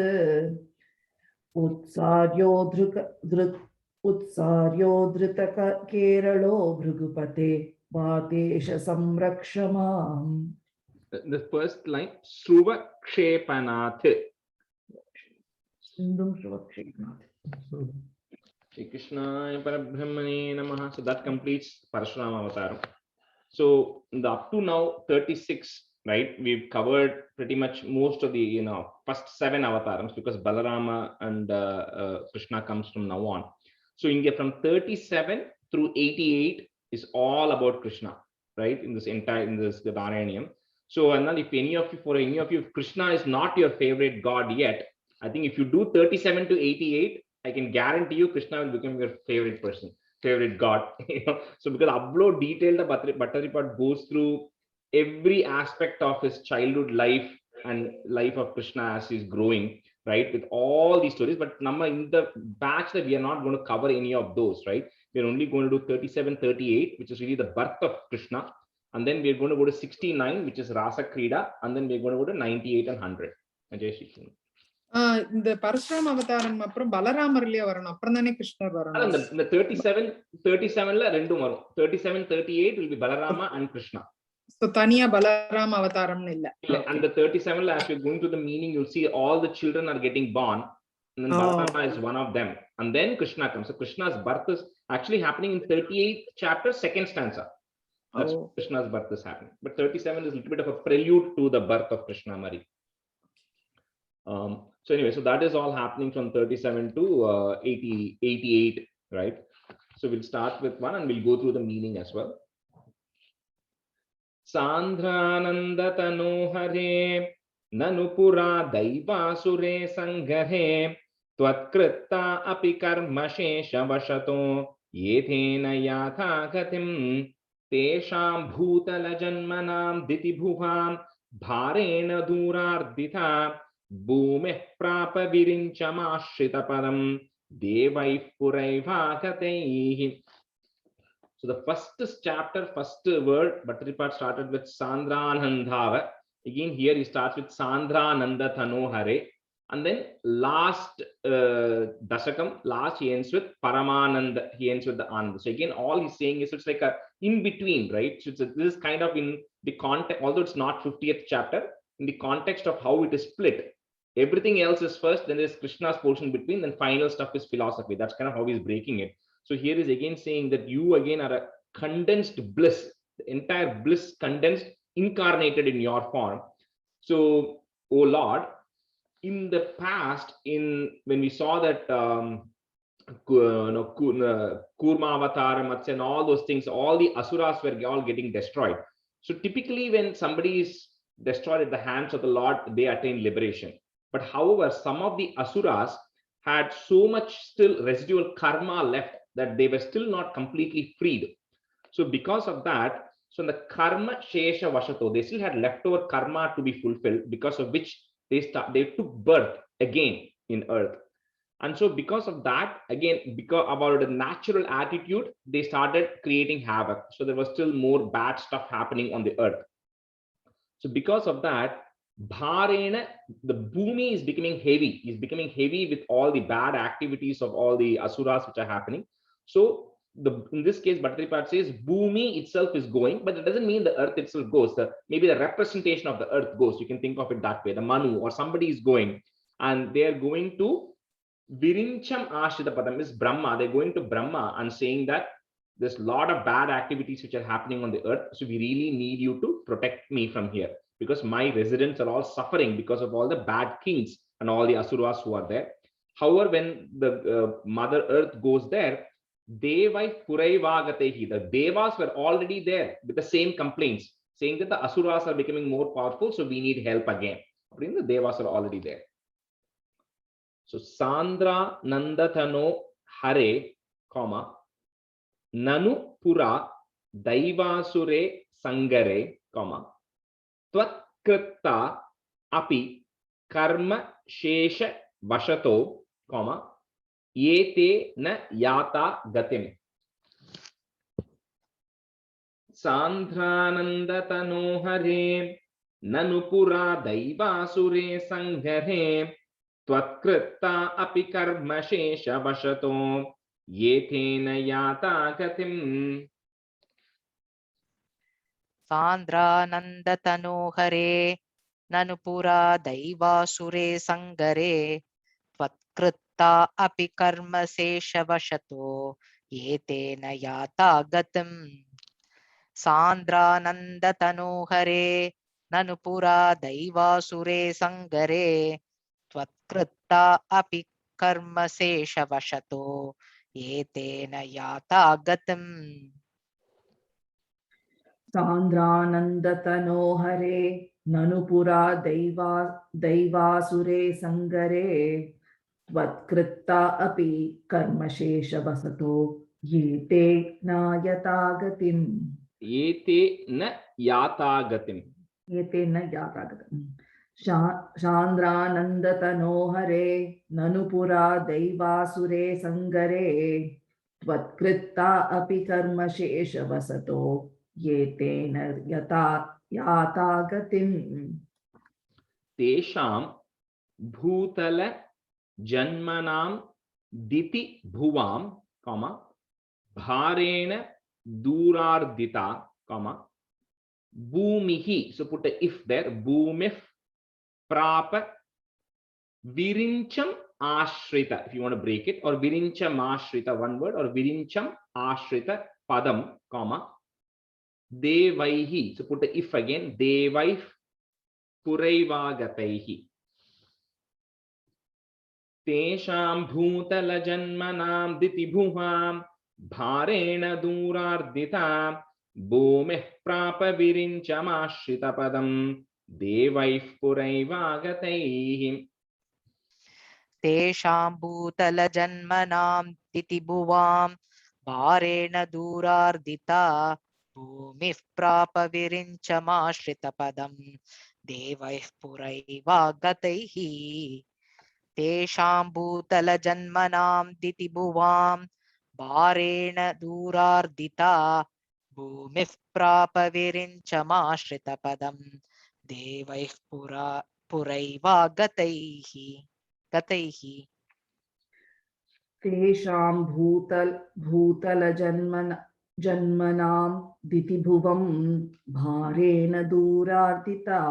Utsaryo Dhrita Keralo Bhrigupate Vatesha Samrakshamam. The first line, Sruvakshepanat. Sindhum Sruvakshepanat. Shri Krishna Parabrahmane Namaha. So that completes Parashurama Avataram. So up to now 36, right? We've covered pretty much most of the first 7 avatars, because Balarama and Krishna comes from now on. So in from 37 through 88 is all about Krishna, right? In this the Narayaniam. So and then if any of you, if Krishna is not your favorite god yet, I think if you do 37 to 88, I can guarantee you Krishna will become your favorite person, favorite god. So because Ablo detailed the Bhattaripad goes through every aspect of his childhood life, and life of Krishna as he's growing, right? With all these stories, but Nama in the batch that we are not going to cover any of those, right? We're only going to do 37, 38, which is really the birth of Krishna. And then we're going to go to 69, which is Rasa Krida. And then we're going to go to 98 and 100. Ajay Shikhan. இந்த பரசுராம அவதாரம் அப்புறம் பலராமர்லயே வரணும், அப்புறம் தானே கிருஷ்ணர் வரணும். இந்த 37ல ரெண்டும் வரும். 37, 38 will be Balarama and Krishna. So தனியா பலராம அவதாரம்னு இல்ல. And the 37ல, as you're going to the meaning, you'll see all the children are getting born. And then Balarama is one of them. And then Krishna comes. So Krishna's birth is actually happening in 38th chapter, second stanza. That's Krishna's birth is happening. But 37 is a little bit of a prelude to the birth of Krishna Mari. So anyway, so that is all happening from 37 to 88, right? So we'll start with one and we'll go through the meaning as well. Sandhrananda tanohare nanupura daivasure sangare tvatkritta api karma shesha vashato yethena yatha gatim tesham bhutala janmanam diti bhuvam bharena durardita Bhume prapa virinchamashrita padam devaih puraivakataihi. So the first chapter, first word, Bhattaripad started with Sandranandhava. Again, here he starts with Sandrananda Tanohare. And then last Dashakam, last he ends with Paramananda. He ends with the Ananda. So again, all he's saying is it's like a in between, right? So this is kind of in the context, although it's not 50th chapter, in the context of how it is split. Everything else is first, then there's Krishna's portion between, then final stuff is philosophy. That's kind of how he's breaking it. So here is again saying that you again are a condensed bliss, the entire bliss condensed, incarnated in your form. So, oh Lord, in the past, when we saw that Kurma Avatar, Matsya, and all those things, all the asuras were all getting destroyed. So typically when somebody is destroyed at the hands of the Lord, they attain liberation. But however, some of the asuras had so much still residual karma left that they were still not completely freed. So because of that, so the karma shesha vashato, they still had leftover karma to be fulfilled, because of which they took birth again in earth. And so because of that, again, because about the natural attitude, they started creating havoc. So there was still more bad stuff happening on the earth. So because of that, Bharena, the Bhumi is becoming heavy. Is becoming heavy with all the bad activities of all the asuras which are happening. So in this case, Bhattaripad says Bhumi itself is going, but it doesn't mean the earth itself goes. Maybe the representation of the earth goes. You can think of it that way. The Manu or somebody is going, and they are going to Virincham Ashrita Padam is Brahma. They're going to Brahma and saying that there's a lot of bad activities which are happening on the earth. So we really need you to protect me from here, because my residents are all suffering because of all the bad kings and all the asuras who are there. However, when the Mother Earth goes there, Devai Puraivagatehi, the Devas were already there with the same complaints, saying that the asuras are becoming more powerful, so we need help again. The Devas are already there. So Sandra Nandatano Hare, comma, Nanu Pura Daivasure Sangare, comma, Tvatkritta api karma shesha vashato, comma, yete na yata gatim. Sandhrananda hare nanupura daivasure sangare Tvatkritta api karma shesha vashato yete na yata gatim. Sandranandatanohare nanupura daivasure sangare tvatkritta api karma sesha vashato yetena yata gatim. Sandranandatanohare nanupura daivasure sangare tvatkritta api karma sesha vashato yetena yata gatim. Sandranandatano hare nanupura daivasure sangare tvatkritta api karmashesha vasato yete na yatagatim. Yete na yatagatim. Yete na yatagatim. शान्द्रानन्दतनोहरे ननु पुरा दैवासुरे सङ्गरे त्वत्कृता अपि कर्मशेषवसतो ये तेन यथा याता गतिम् तेषां भूतल जन्मनां दिति भुवां कॉमा भारेण दूरार्दिता कॉमा भूमिहि, so put a if there, bhumih prapa virincham ashrita, if you want to break it, or virincham ashrita, one word, or virincham ashrita padam comma devaihi, so put a if again, devaih puraivagataihi tesham bhutala janmanam diti bhuvam bharena durardita भूमिः प्राप विरिञ्चमाश्रितपदं देवैः पुरैवागतैः तेषां भूतलजन्मनां तिथिभुवां भारेण दूरार्दिता भूमिः प्राप विरिञ्चमाश्रितपदं देवैः पुरैवागतैः तेषां भूतलजन्मनां तिथिभुवां भारेण दूरार्दिता भूमिः प्राप विरिञ्चमाश्रितपदं देवैः पुरैवागतैः गतैः तेषां जन्मनां दितिभुवं भारेण दूरार्दिता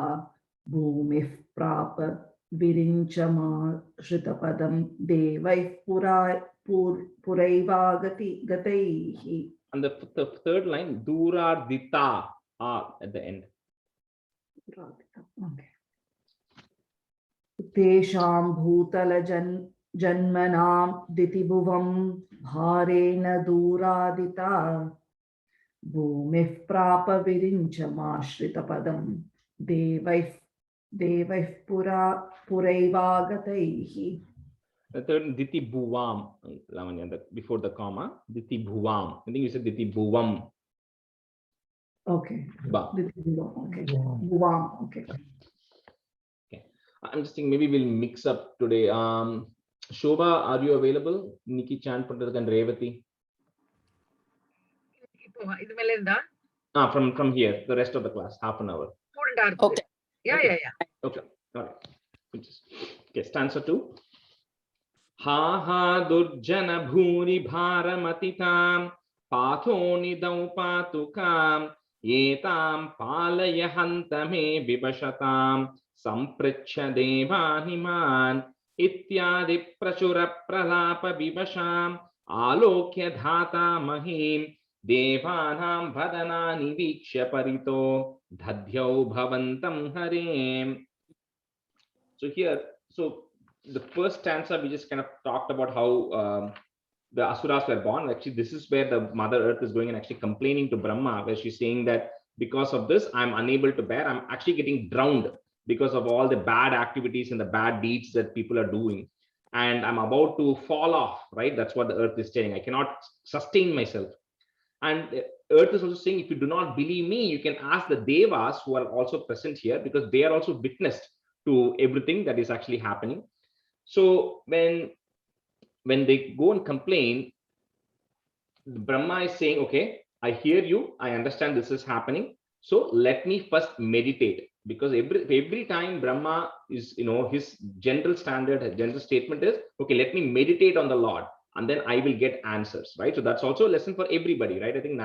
भूमिः प्राप विरिञ्चमाश्रितपदं देवैः पुरैवागतैः. And the third line, durardita at the end. Okay. तेषां भूतलजन्मनां दितिभुवं भारेण दूरादिता भूमिः प्राप विरिञ्चमाश्रितपदं देवैः पुरैवागतैः. The third, diti bhuvam, Lavanya, before the comma, diti bhuvam. I think you said diti bhuvam. Okay. Ba. Diti bhuvam. Okay. Bhuvam. Okay. I'm just thinking maybe we'll mix up today. Shobha, are you available? Nikki Chand Pandarak and Revati. From here, the rest of the class, half an hour. Okay. Yeah. Okay. All right. Okay, stanza 2. Ha ha durjana bhuri bharamatitam patho nidau patukam yetam palaya hantame vibashatam samprichya devaniman ityadi prachura pralapa vibasham alokya dhata mahim devanam vadanani vikshya parito dhadhyau bhavantam hareem. So here, the first stanza we just kind of talked about how the asuras were born. Actually, this is where the Mother Earth is going and actually complaining to Brahma, where she's saying that because of this, I'm unable to bear. I'm actually getting drowned because of all the bad activities and the bad deeds that people are doing. And I'm about to fall off, right? That's what the earth is saying. I cannot sustain myself. And the earth is also saying, if you do not believe me, you can ask the devas who are also present here, because they are also witnessed to everything that is actually happening. So when they go and complain, Brahma is saying, okay, I hear you, I understand this is happening, so let me first meditate. Because every time Brahma is, his general statement is, okay, let me meditate on the Lord, and then I will get answers, right? So that's also a lesson for everybody, right? I think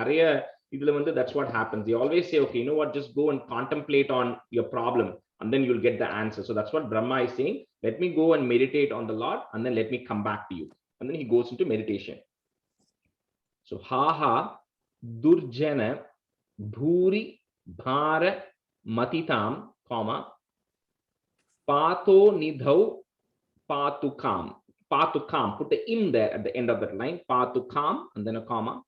that's what happens. They always say, okay, you know what, just go and contemplate on your problem, and then you'll get the answer. So that's what Brahma is saying. Let me go and meditate on the Lord, and then let me come back to you. And then he goes into meditation. So ha durjana bhuri bhara matitam, comma, pato nidhau patukam. Patukam, put the im there at the end of that line. Patukam, and then a comma.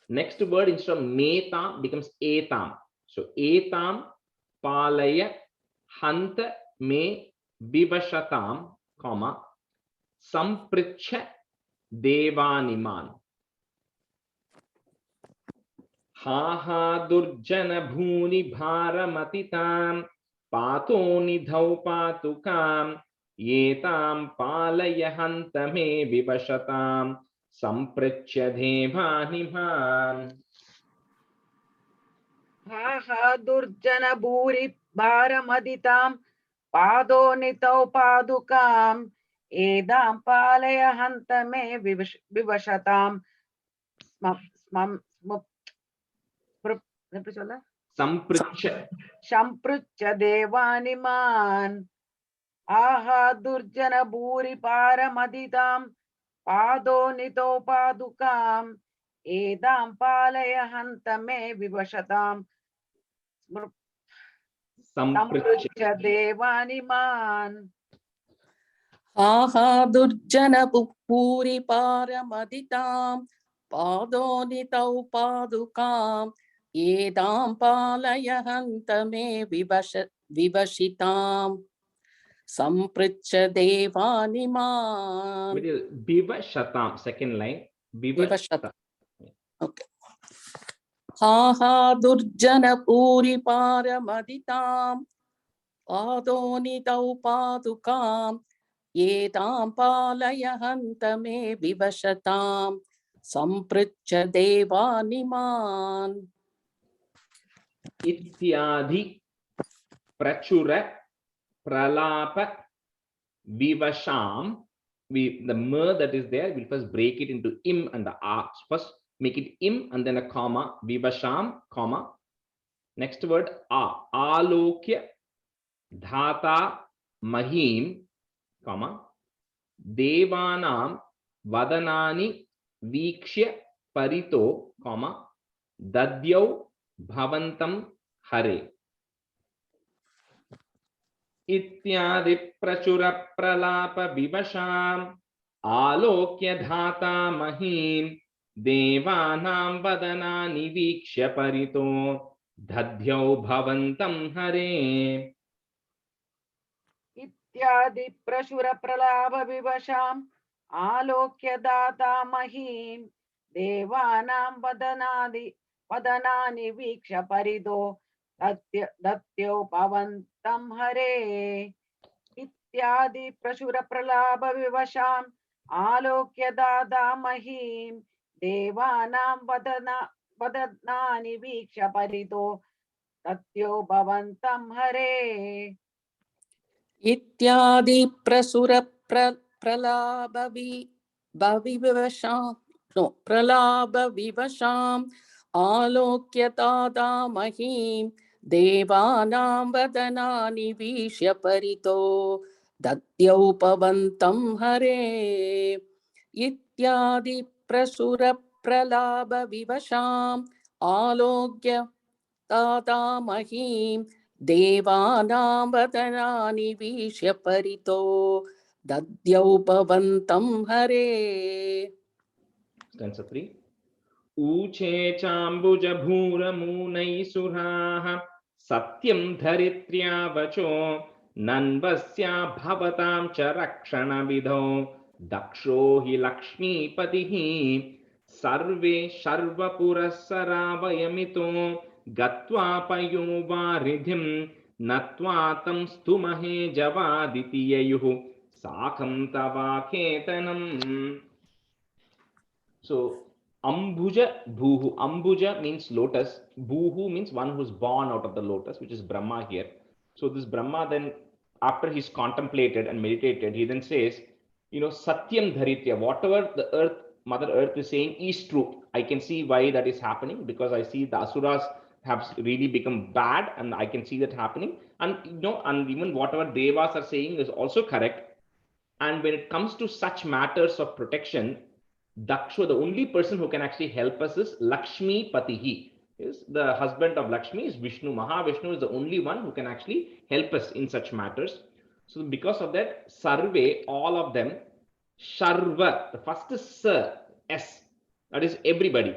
Next word instead of metam becomes etam. So etam palaya hanta me vibashatam, comma, samprichya devaniman. Ha ha durjana bhuni bharamatitam पातो निधौ पातुकां एतां पालय हन्त मे विवशतां सम्पृच्य देवानिमान् हा हा दुर्जन भूरि भारमदितां पादो नितौ पादुकां एदां पालय हन्त मे विवशतां सम्पृच्य देवानिमान् आहा दुर्जन भूरि पारमदितां पादो नितौ पादुकां एदां पालय हन्त मे विवशतां सम्पृच्य देवानिमान् आहा दुर्जन भूरि पारमदितां पादोनितौ पादुकां एदां पालय हन्त मे विवशितां सम्पृच्य देवानिमान् विवशतां second line विवशताम् okay आहा दुर्जन भूरि पारमदितां पादोनितौ पादुकां एतां पालय हन्त मे विवशतां सम्पृच्य देवानिमान् इत्यादि प्रचुर प्रलाप vivasham. The mer that is there, we'll first break it into im and the a. First make it im and then a comma, vivasham, comma. Next word a, alokya dhata mahim, comma, devanam vadanani vikshya parito, comma, dadyau bhavantam hare. इत्यादि प्रचुर प्रलाप विवशाम आलोक्य धाता महीम देवानां वदनानि वीक्ष्य परितो दध्यौ भवन्तं हरे. इत्यादि प्रचुर प्रलाप विवशाम आलोक्य दाता महीम देवानां वदनानि वीक्ष्य परितो दत्यो भवन्तं हरे. इत्यादि प्रचुर प्रलाप विवशाम आलोक्य दाता महीम देवानां वदनानि वीक्ष्य परितो दत्यो भवन्तं हरे. इत्यादि प्रसुर प्रलाप विवशाम् आलोक्य दाता महीम् देवानां वदनानि वीक्ष्य परितो दत्यौ भवन्तं हरे. इत्यादि प्रसुर प्रलाप विवशाम् आलोक्य दाता महीम् देवानां वदनानि वीक्ष्य परितो दद्यौ भवन्तं हरे. Stanza 3. ऊचे चाम्बुज भूरमूनैः सुराः सत्यं धरित्र्या वचो नन्वस्या भवतां च रक्षणविधौ दक्षो हि लक्ष्मीपतिः सर्वे शर्वपुरःसरा वयमितो गत्वा पयो वारिधिं नत्वा तं स्तुमहे जवादिति ययुः साकं तवाकेतनम्. So Ambuja Bhuhu. Ambuja means lotus. Bhuhu means one who is born out of the lotus, which is Brahma here. So this Brahma then, after he's contemplated and meditated, he then says, Satyam Dharitya, whatever the earth, Mother Earth is saying is true. I can see why that is happening, because I see the Asuras have really become bad, and I can see that happening. And and even whatever Devas are saying is also correct. And when it comes to such matters of protection, Daksha, the only person who can actually help us is Lakshmi Patihi. Is the husband of Lakshmi is Vishnu. Mahavishnu is the only one who can actually help us in such matters. So because of that, Sarve, all of them, Sharva, the first is Sir, S, that is everybody.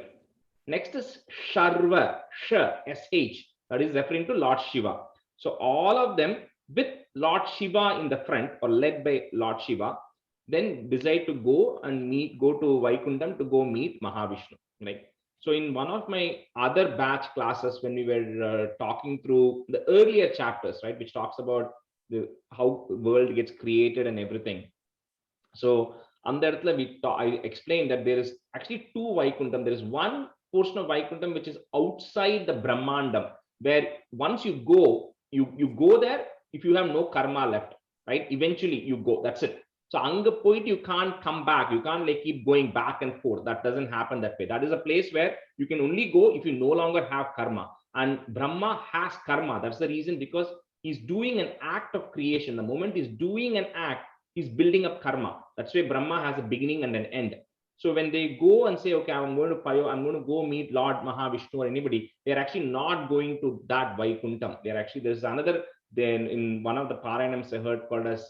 Next is Sharva, Sh, SH, that is referring to Lord Shiva. So all of them with Lord Shiva in the front, or led by Lord Shiva, then decide to go and go to Vaikuntham to go meet Mahavishnu. Right? So in one of my other batch classes, when we were talking through the earlier chapters, right, which talks about how the world gets created and everything. So on that, I explained that there is actually two Vaikuntham. There is one portion of Vaikuntham which is outside the Brahmandam, where once you go, you go there if you have no karma left, right? Eventually you go, that's it. So anga point, you can't come back. You can't like keep going back and forth. That doesn't happen that way. That is a place where you can only go if you no longer have karma. And Brahma has karma. That's the reason, because he's doing an act of creation. The moment he's doing an act, he's building up karma. That's why Brahma has a beginning and an end. So when they go and say, okay, I'm going to go meet Lord Mahavishnu or anybody, they're actually not going to that Vaikuntham. They're actually, there's another, then in one of the Parayanams I heard called as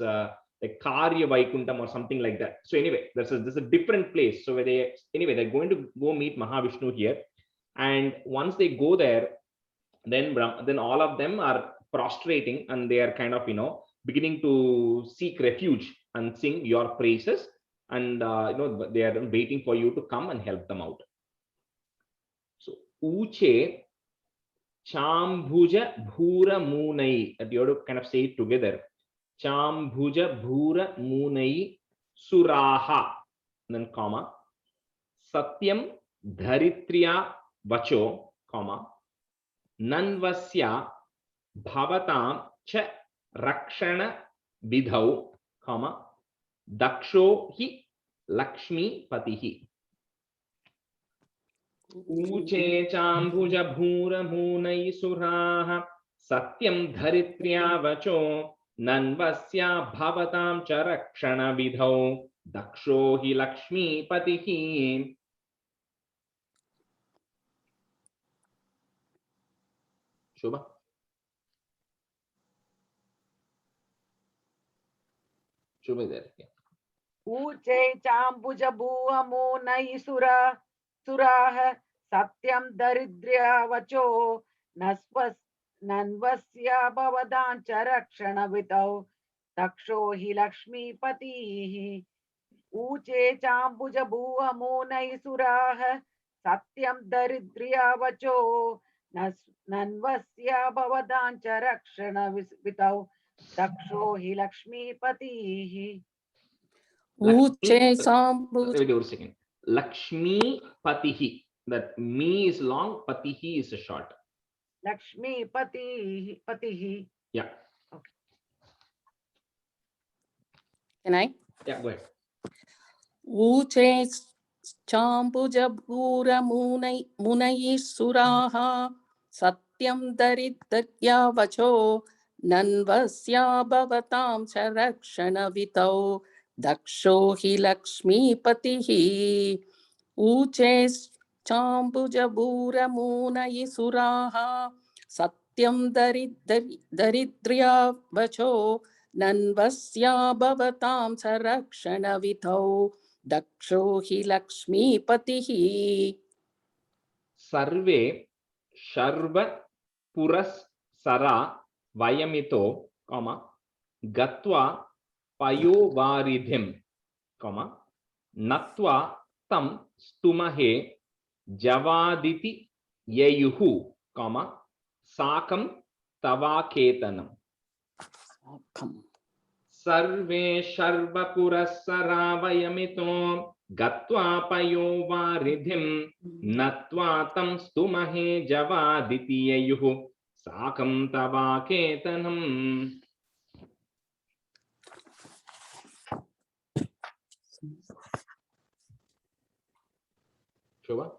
like Karya Vaikuntham or something like that. So anyway, there's a different place. So where they're going to go meet Mahavishnu here. And once they go there, then all of them are prostrating and they are kind of, beginning to seek refuge and sing your praises, and they are waiting for you to come and help them out. So Uche Chambhuja Bhura Munai, that you have to kind of say it together. Chambhuja Bhura Munai Suraha, and then comma, Satyam Dharitriya Vacho, comma, Nanvasya Bhavatam Cha Rakshana Vidhau, comma, Daksho hi Lakshmi Patihi. Uche Chambhuja Bhura Munai Suraha, Satyam Dharitriya Vacho, Nanvasya Bhavatam Cha Rakshana Vidhau, Daksho hi Lakshmi Patihi. Shobha? Shobha there. Yeah. Uche Chambuja Bhuva Munai Suraha Satyam Daridrya Vacho Nanvasya Bhavadan Charakshana Vitau Daksho hi Lakshmi Patihi. Uche Chambuja Bhuva Munai Suraha Satyam Daridrya Vacho Nanvasya Bhavadan Charakshana Vitau Daksho hi Lakshmi Patihi. Uche Wait Sambhuja. a second. Lakshmi Patihi. That me is long, Patihi is a short. Lakshmi Patihi. Yeah. Okay. Can I? Yeah, go ahead. Uche Chambuja Bhura Munai Suraha, Satyam Daridrya Vacho, Nanvasya Bhavatam Charakshana Vitau, Daksho hi Lakshmi Patihi. Uche Chambuja Bhura Munai Suraha, Satyam Daridrya Vacho, Nanvasya Bhavatam Charakshana Vitau, Daksho hi Lakshmi Patihi. Sarve Sharva Puras Sara Vayamito, comma, Gatva Payo Varidhim, comma, Natva Tam Stumahe Javaditi Yayuhu, comma, Sakam Tavaketanam. Come. Sarve Sharva Puras Sara Vayamito Gatva Payo Varidhim Natva Tam Stumahe Javaditi Yayuhu Sakam Tavaketanam. Shobha?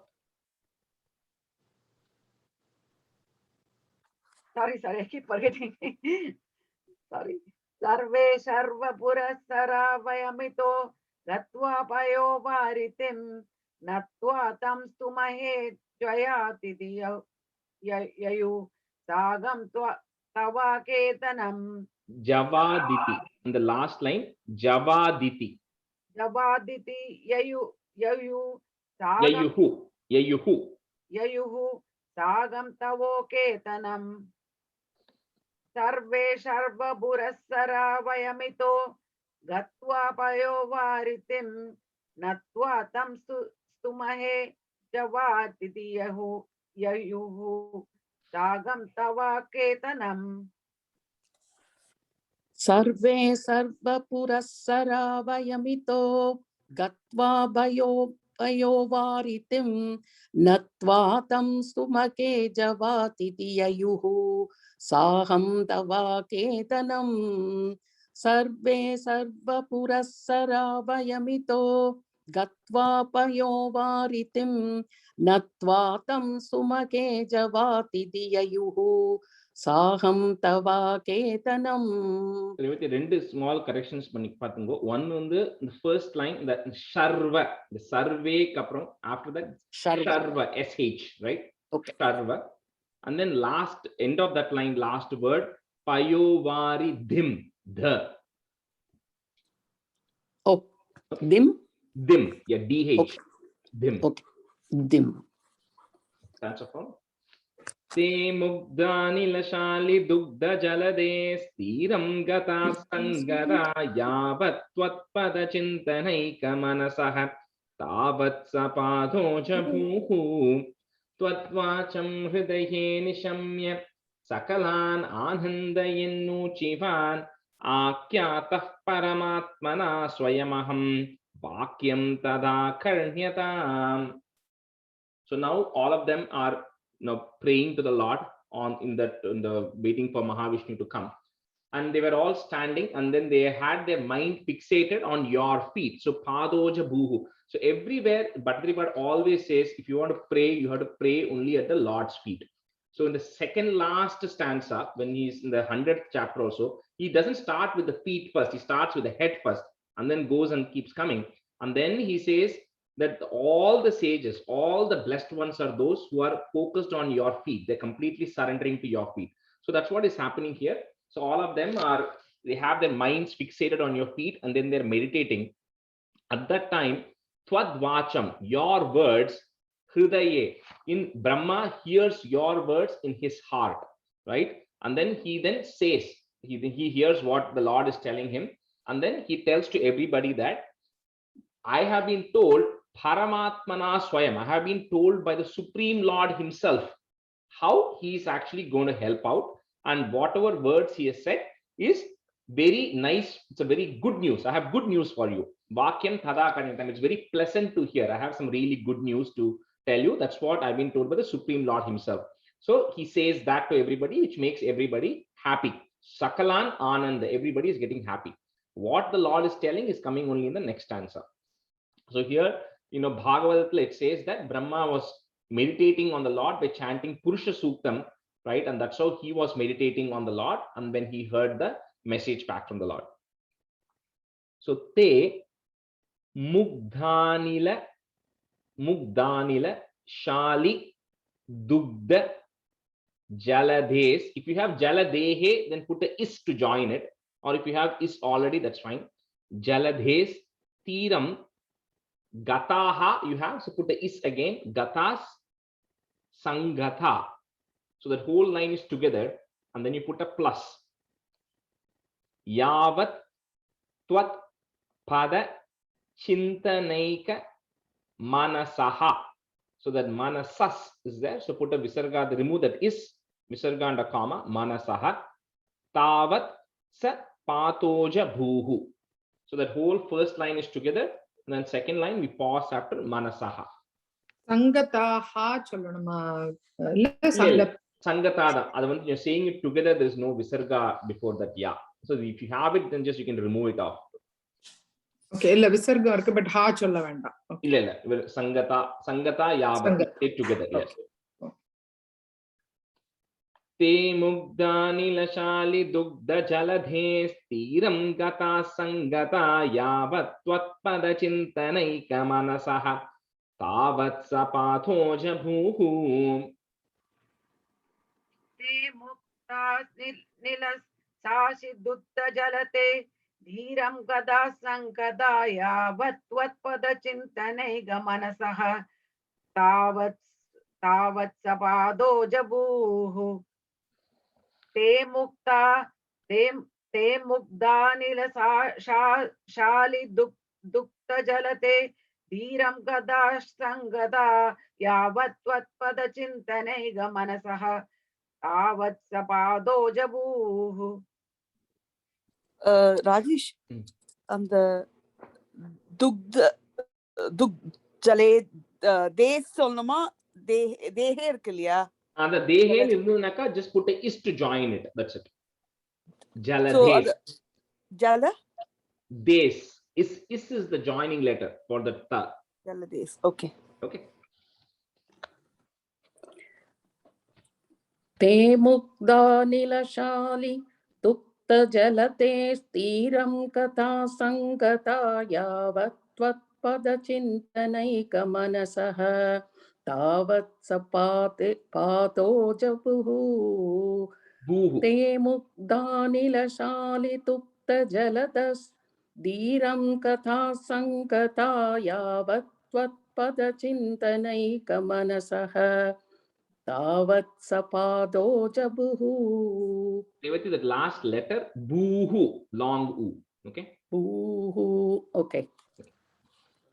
Sorry, I keep forgetting. Sorry. Sarve Sarva Purasara Vayamito Gatva Payo Varitim Natva Tam Stumahe Jayati Yayu Sagam Tavaketanam. Javaditi. In the last line, Javaditi. Javaditi Yayu Sagam Yayuhu. Sagam Tavoketanam. Sarve Sharva Purasara Vayamito Gatva Payo Varitim Natva Tam Stumahe जवादिति ययुः सागं तव केतनम् सर्वे सर्वपुरःसरा वयमितो गत्वा भयोवारितिं नत्वा तं सुमके जवातिति ययुः साहं तवाकेतनम् सर्वे सर्वपुरःसरा वयमितो गत्वा पयोवारितिं नत्वा तं सुमके जवातिति ययुः साहं तवाकेतनम्. ரெண்டு ஸ்மால் கரெக்ஷன்ஸ் பண்ணி பாத்துங்க. ஒன் வந்து the first line, the sharva, the survey அப்புறம் after that sharva, sh, right? Okay. Sharva. And then last end of that line, last word payovari dim, the. Oh, dim. Dim, yeah, dh. Okay. Dim. Okay. Dim. That's a form. ते मुग्धानिलशालि दुग्ध जलदे स्थिरं गता संगता यावत् त्वत्पदचिन्तनैकमनसः तावत् सपादो जभूः त्वद्वाचं हृदये निशम्य सकलान् आनन्दयन्नूचिवान् आख्यातः परमात्मना स्वयमहं वाक्यं तदा कर्ण्यताम्. So now all of them are praying to the Lord in the waiting for Mahavishnu to come, and they were all standing, and then they had their mind fixated on your feet. So padoja bhuhu. So everywhere Bhadrapada always says, if you want to pray, you have to pray only at the Lord's feet. So in the second last stanza, when he's in the 100th chapter or so, he doesn't start with the feet first, he starts with the head first, and then goes and keeps coming, and then he says that all the sages, all the blessed ones are those who are focused on your feet. They're completely surrendering to your feet. So that's what is happening here. So all of them they have their minds fixated on your feet, and then they're meditating. At that time, Twadvacham, your words, Hridaye, in Brahma hears your words in his heart, right? And then he then says, he hears what the Lord is telling him, and then he tells to everybody that I have been told Paramatmana Swayam, I have been told by the Supreme Lord himself how he is actually going to help out, and whatever words he has said is very nice. It's a very good news. I have good news for you. Vakyam tada karnyatam. It's very pleasant to hear. I have some really good news to tell you. That's what I've been told by the Supreme Lord himself. So he says that to everybody, which makes everybody happy. Sakalan Ananda, everybody is getting happy. What the Lord is telling is coming only in the next stanza. So here, Bhagavatam, it says that Brahma was meditating on the Lord by chanting Purusha Suktam, right? And that's how he was meditating on the Lord, and when he heard the message back from the Lord. So te mugdhanila shali dugdha jaladhes. If you have jaladehe, then put a is to join it, or if you have is already, that's fine. Jaladhes tiram Gataha, you have, so put the is again, Gatas Sangatha. So that whole line is together, and then you put a plus. Yavat Twat Pada Chintanaika Manasaha. So that Manasas is there, so put a Visarga, remove that is, Visarga and a comma, Manasaha. Tavat Sa Patoja Bhuhu. So that whole first line is together. And then second line we pause after Manasaha. சங்கதாஹா சொல்லணுமா? இல்ல சங்கத் Sangatada. You're saying it together, there is no visarga before that. Yeah. So if you have it, then just you can remove it off. Okay, இல்ல விசர்க்கம் இருக்கு, but ஹா சொல்ல வேண்டாம். இல்ல Sangata Yavat. Take together. Yes. ते मुग्धानिलशालि दुग्ध जलधे स्थिरं गता संगता यावत् त्वत्पदचिन्तनैकमनसः तावत् सपाथो जभूः. ते मुक्ता निलसासि दुग्ध जलते धीरं गदा संगदा यावत् त्वत्पदचिन्तनैकमनसः तावत् सपादो जभूः. ते मुग्धा निलशालि दुग्ध जलते धीरं गदा संगदा यावत् त्वत्पदचिन्तनैग मनसः तावत् सपादो जभूः. ராஜேஷ் ம். அந்த ஜலே தேஸ் சொல்லணுமா தேஹே இருக்கு இல்லையா அந்த தேஹேன்னு இருந்ததுனாக்கா just put a is to join it, that's it. So, Jaladhes. ஜல Des. Is the joining letter for the ta. ஜலதேஸ் ஓகே Okay. ते मुग्धा नीलशाली तुक्त जलते स्थिरं कथा संगता यावत् त्वत्पदचिन्तनैकमनसः तावत् पातो जपुः. Boohu. ते मुग्धा नीलशाली तुक्त जलतस्धीरं कथा संगता यावत् त्वत्पदचिन्तनैकमनसः तावत् सपादो जबुः. Revati, that last letter, boohu, long u. Okay. Boohu. Okay.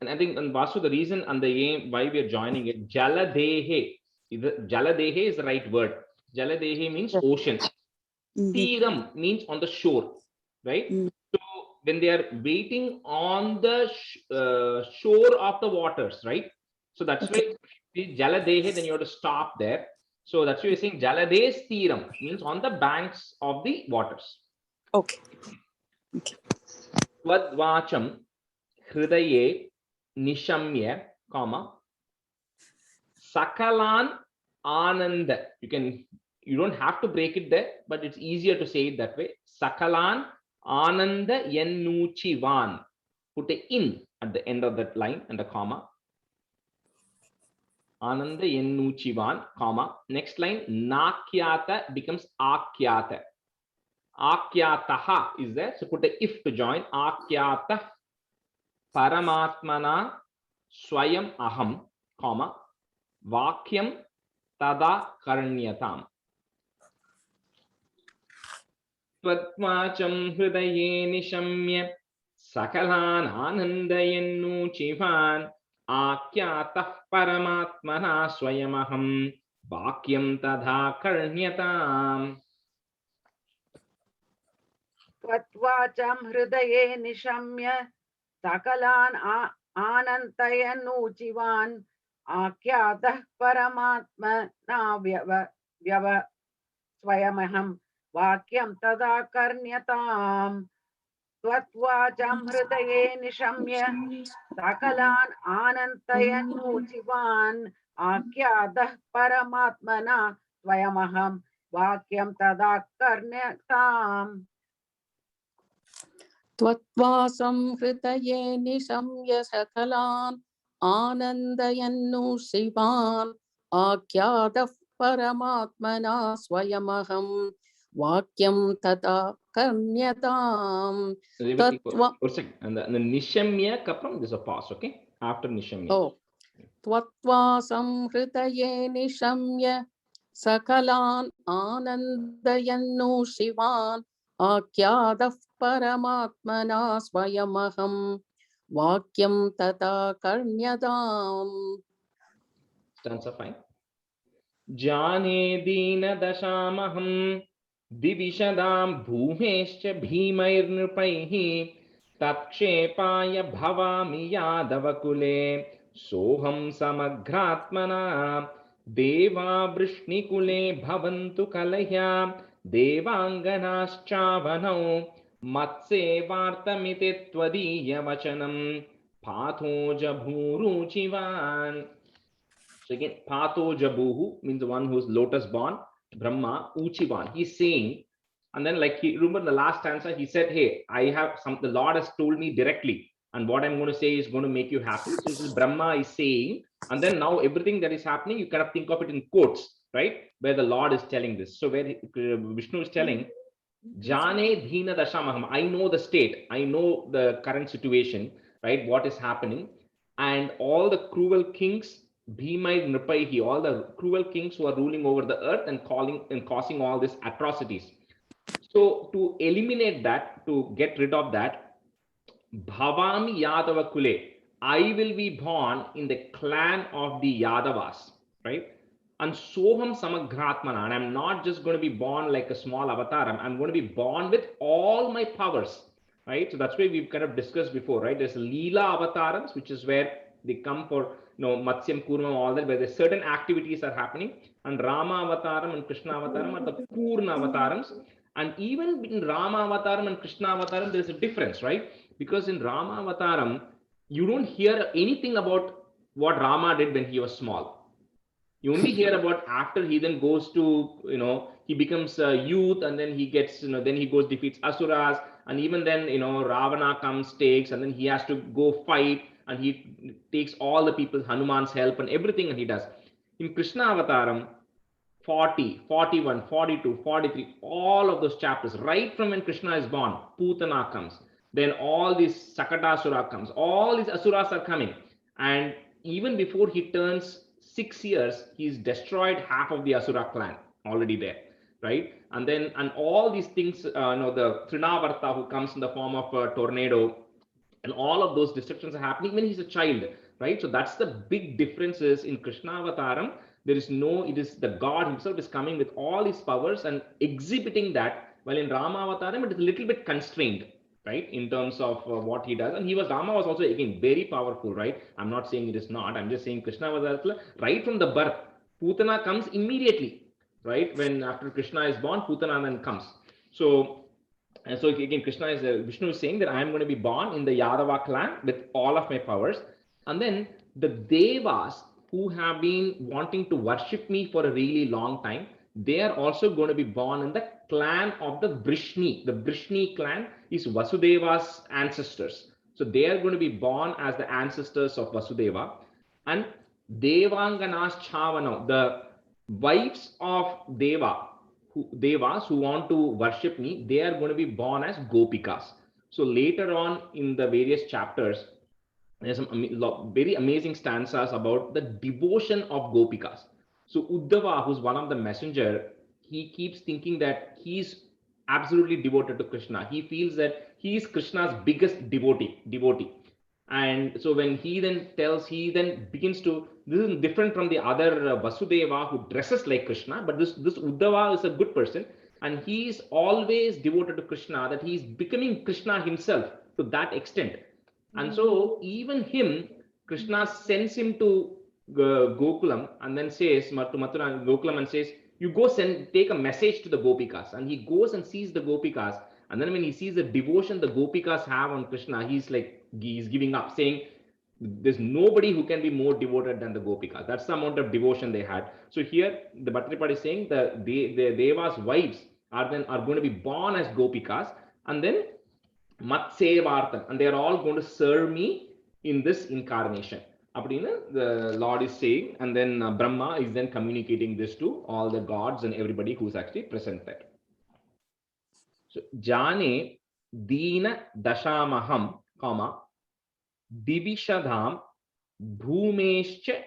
And I think, and Vasu, the reason and the aim why we are joining it, Jaladehe. Jaladehe is the right word. Jaladehe means ocean. Tiram means on the shore, right? So when they are waiting on the shore of the waters, right? So that's why Jaladehe, then you have to stop there. So that's why you're saying Jalades Tiram means on the banks of the waters. Okay Vadvacham Hridaye Nishamya, comma Sakalan Ananda. You don't have to break it there, but it's easier to say it that way. Sakalan Ananda Yennuchivan. Put a in at the end of that line and a comma. Ananda Yennuchivan, comma. Next line, Nakyata becomes Akyata. Akyataha is there, so put a if to join. Akyata Paramatmana Swayam Aham, comma. Vakyam Tada Karnyatam. Tvatvacham Hridaye Nishamya Sakalan Anandayennuchivan Akyatah Paramatmana Swayamaham Vakyam Tadha Karnyatam. त्वत्वाचं हृदये निशम्य सकलान् आनन्तयन्नूचिवान् आख्यातः परमात्मना स्वयमहं वाक्यं तदा कर्ण्यताम्. त्वत्वाचं हृदये निशम्य सकलान् आनन्तयन्नूचिवान् आख्यातः परमात्मना स्वयमहं वाक्यं तदा कर्ण्यताम्. त्वत्वासं हृदये निशम्य सकलान् आनन्दयन्नु शिवान् आख्यातः परमात्मना स्वयमहं वाक्यं तथा कर्ण्यताम्. Or second, and the Nishamya kapram, there's a pause, okay? After Nishamya. Oh, त्वत्वासं हृदये निशम्य सकलान् आनन्दयन्नु शिवान् आख्यातः परमात्मना स्वयमहं वाक्यं तथा कर्ण्यताम्. Stanza 5. Jane dina dashamaham divishodam bhumescha bhimairnrupaihi tatshepaya bhavami yadavakule soham samagratmana deva vrishnikule bhavantu kalaya devanganaschavanau matse vartamite tvadiya vachanam patho jabhuruchivan. So again, Patho Jabuhu means the one who is lotus born, Brahma, Uchivan. He's saying, and then like he remember the last stanza, he said, hey, I have some, the Lord has told me directly, and what I'm going to say is going to make you happy. So this is Brahma is saying, and then now everything that is happening, you kind of think of it in quotes, right? Where the Lord is telling this. So where Vishnu is telling, Jane Dhina Dashamaham, I know the state, I know the current situation, right? What is happening, and all the cruel kings, Bhimai Nripaihi, all the cruel kings who are ruling over the earth and causing all these atrocities. So to eliminate that, to get rid of that, Bhavami Yadava Kule, I will be born in the clan of the Yadavas, right? And Soham Samagratmana, and I'm not just going to be born like a small avatar. I'm going to be born with all my powers, right? So that's why we've kind of discussed before, right? There's Leela avatarams, which is where they come for, Matsyam, Kurma, all that, where there's certain activities are happening, and Rama avataram and Krishna avataram are the Purna avatarams. And even in Rama avataram and Krishna avataram, there's a difference, right? Because in Rama avataram, you don't hear anything about what Rama did when he was small. You only hear about after he then goes to, he becomes a youth, and then he gets, then he goes, defeats Asuras, and even then, Ravana comes, takes, and then he has to go fight, and he takes all the people, Hanuman's help and everything, and he does. In Krishna avataram, 40, 41, 42, 43, all of those chapters, right from when Krishna is born, Putana comes, then all these Sakatasura comes, all these Asuras are coming, and even before he turns 6 years, he's destroyed half of the Asura clan already there, right? And then, and all these things, the Trinavarta who comes in the form of a tornado, and all of those destructions are happening when he's a child, right? So that's the big differences in Krishna avataram. There is it is the God himself is coming with all his powers and exhibiting that, while in Rama avataram, it is a little bit constrained, right, in terms of what he does. And Rama was also, again, very powerful, right? I'm not saying it is not, I'm just saying Krishna was right from the birth. Putana comes immediately, right? When after Krishna is born, Putana then comes. So again, Vishnu is saying that I am going to be born in the Yadava clan with all of my powers. And then the Devas who have been wanting to worship me for a really long time, they are also going to be born in the clan of the Vrishni. The Vrishni clan is Vasudeva's ancestors. So they are going to be born as the ancestors of Vasudeva. And Devanganas Chavano, the wives of Devas who want to worship me, they are going to be born as Gopikas. So later on in the various chapters, there's some very amazing stanzas about the devotion of Gopikas. So Uddhava, who's one of the messenger, he keeps thinking that he's absolutely devoted to Krishna. He feels that he is Krishna's biggest devotee. And so when he then begins to, this is different from the other Vasudeva who dresses like Krishna, but this Uddhava is a good person, and he is always devoted to Krishna, that he is becoming Krishna himself to that extent. And so even him, Krishna sends him to Gokulam and then says, to Mathura and Gokulam, and says, you go take a message to the Gopikas. And he goes and sees the Gopikas. And then when he sees the devotion the Gopikas have on Krishna, he's giving up, saying, there's nobody who can be more devoted than the Gopikas. That's the amount of devotion they had. So here the Bhattaripad is saying that the Deva's wives are going to be born as Gopikas, and then Matsevartan, and they are all going to serve me in this incarnation. The Lord is saying, and then Brahma is then communicating this to all the gods and everybody who's actually present there. So Jane Dina Dashamaham, Divishadham Bhumeshcha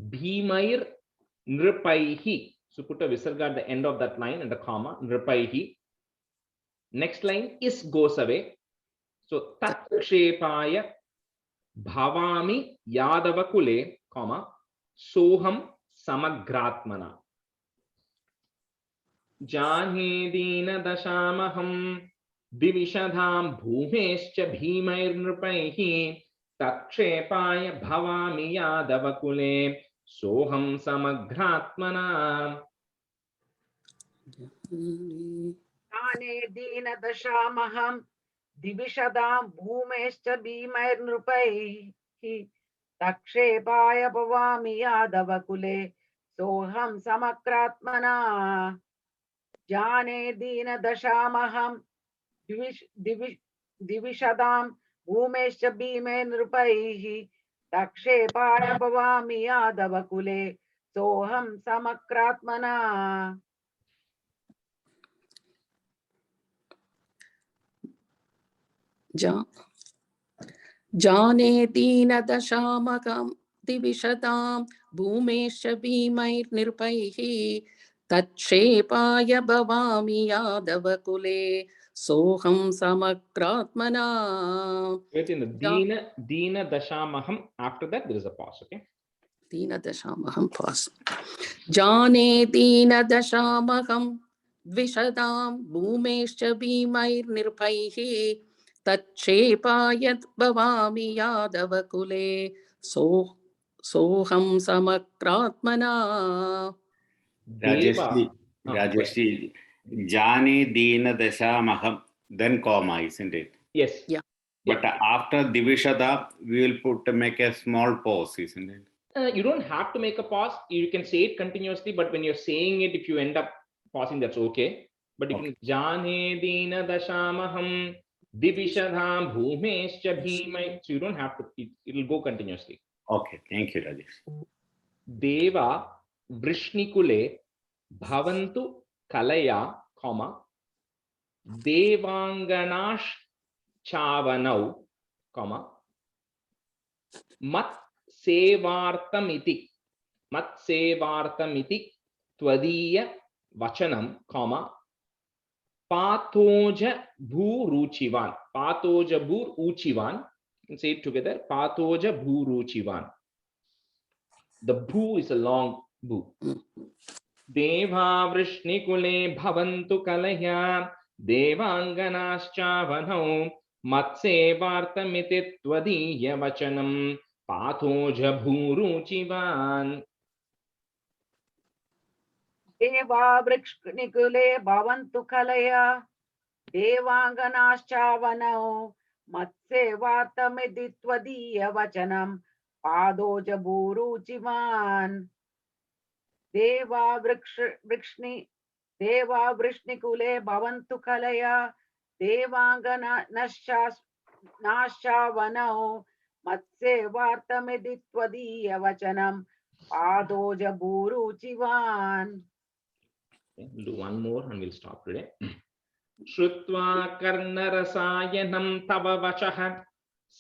Bhimair Nripaihi. So put a visarga at the end of that line and a comma, Nripaihi. Next line is goes away. So Tatshepaya Bhavami Yadavakule, Soham Samagratmana. Janhe Dina Dashamaham Divishadham Bhumeshcha Bhimair Nripaihi Takshepaya Bhavami Yadavakule Soham Samagratmana. Ane Dina Dashamaham Divishadam Bhumeshcha Bhimairnrupaihi Takshepaya Bhavami Yadavakule Soham Samakratmana. Jane Dina Dashamaham Divishadam Bhumeshcha Bhimairnrupaihi Takshepaya Bhavami Yadavakule Soham Samakratmana. Jane Dina Dashamakam Divishadam Bhumeshcha Bhimair Nirpaihi तच्छेपाय भवामि यादवकुले सोऽहं समग्रात्मना Wait in the Dina Dashamaham. After that, there is a pause. Okay. दीनदशामहं pause जाने दीनदशामहं द्विषदां भूमेश्च भीमैर्निर्भैः तच्छेपायत् भवामि यादवकुले सोऽहं समग्रात्मना Rajeshri, Jani Dina Dashamaham, then comma, isn't it? Yes. Yeah. But after Divishada, we will make a small pause, isn't it? You don't have to make a pause. You can say it continuously, but when you're saying it, if you end up pausing, that's okay. But you can Jane Dina Dashamaham Divishadham Bhumescha Bhimai. So you don't have to, it'll go continuously. Okay, thank you, Rajesh. Deva Vrishnikule Bhavantu Kalaya, comma, Devanganash Chavanau, comma, Mat Sevartamiti Tvadiya Vachanam, comma, Pathoja Bhuruchivan. Pathoja Bhuruchivan. You can say it together. Pathoja Bhuruchivan. The bhu is a long bhu. Deva Vrishnikule Bhavantu Kalaya Devanganascha Vanau Matse Vartamiti Tvadiya Vachanam Pathoja Bhuruchivan. Deva Vrishnikule Bhavantu Kalaya Devanganascha Vanau Matse Vartamiti Tvadiya Vachanam Padoja Bhuruchivan. Deva Vrishnikule Bhavantu Kalaya Devangana Nasha Vanau Matse Vartamidi Tvadiya Vachanam Padoja Bhuruchivan. We'll do one more and we'll stop today. Shrutva Karnarasayanam Tava Vachaha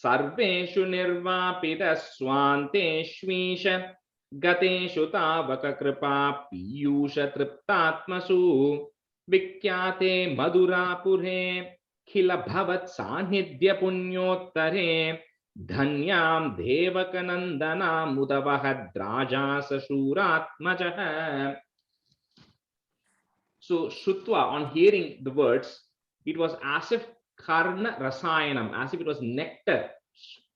Sarveshu Nirvapita Swanteshvisha Gateshu Tavaka Kripa Piyusha Triptatmasu Vikyate Madurapure Khila Bhavat Sanhidya Punyottare Dhanyam Devakanandana Mudavahadraja Sashuratmajaha. So Shrutva, on hearing the words, it was as if Karna Rasayanam, as if it was nectar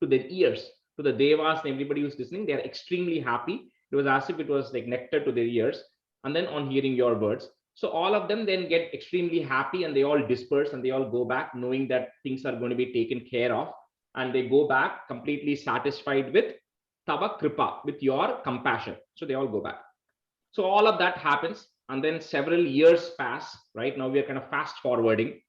to their ears, to the Devas and everybody who's listening. They are extremely happy. It was as if it was like nectar to their ears. And then on hearing your words, so all of them then get extremely happy and they all disperse and they all go back knowing that things are going to be taken care of. And they go back completely satisfied with Tava Kripa, with your compassion. So they all go back. So all of that happens. And then several years pass, right? Now we are kind of fast forwarding.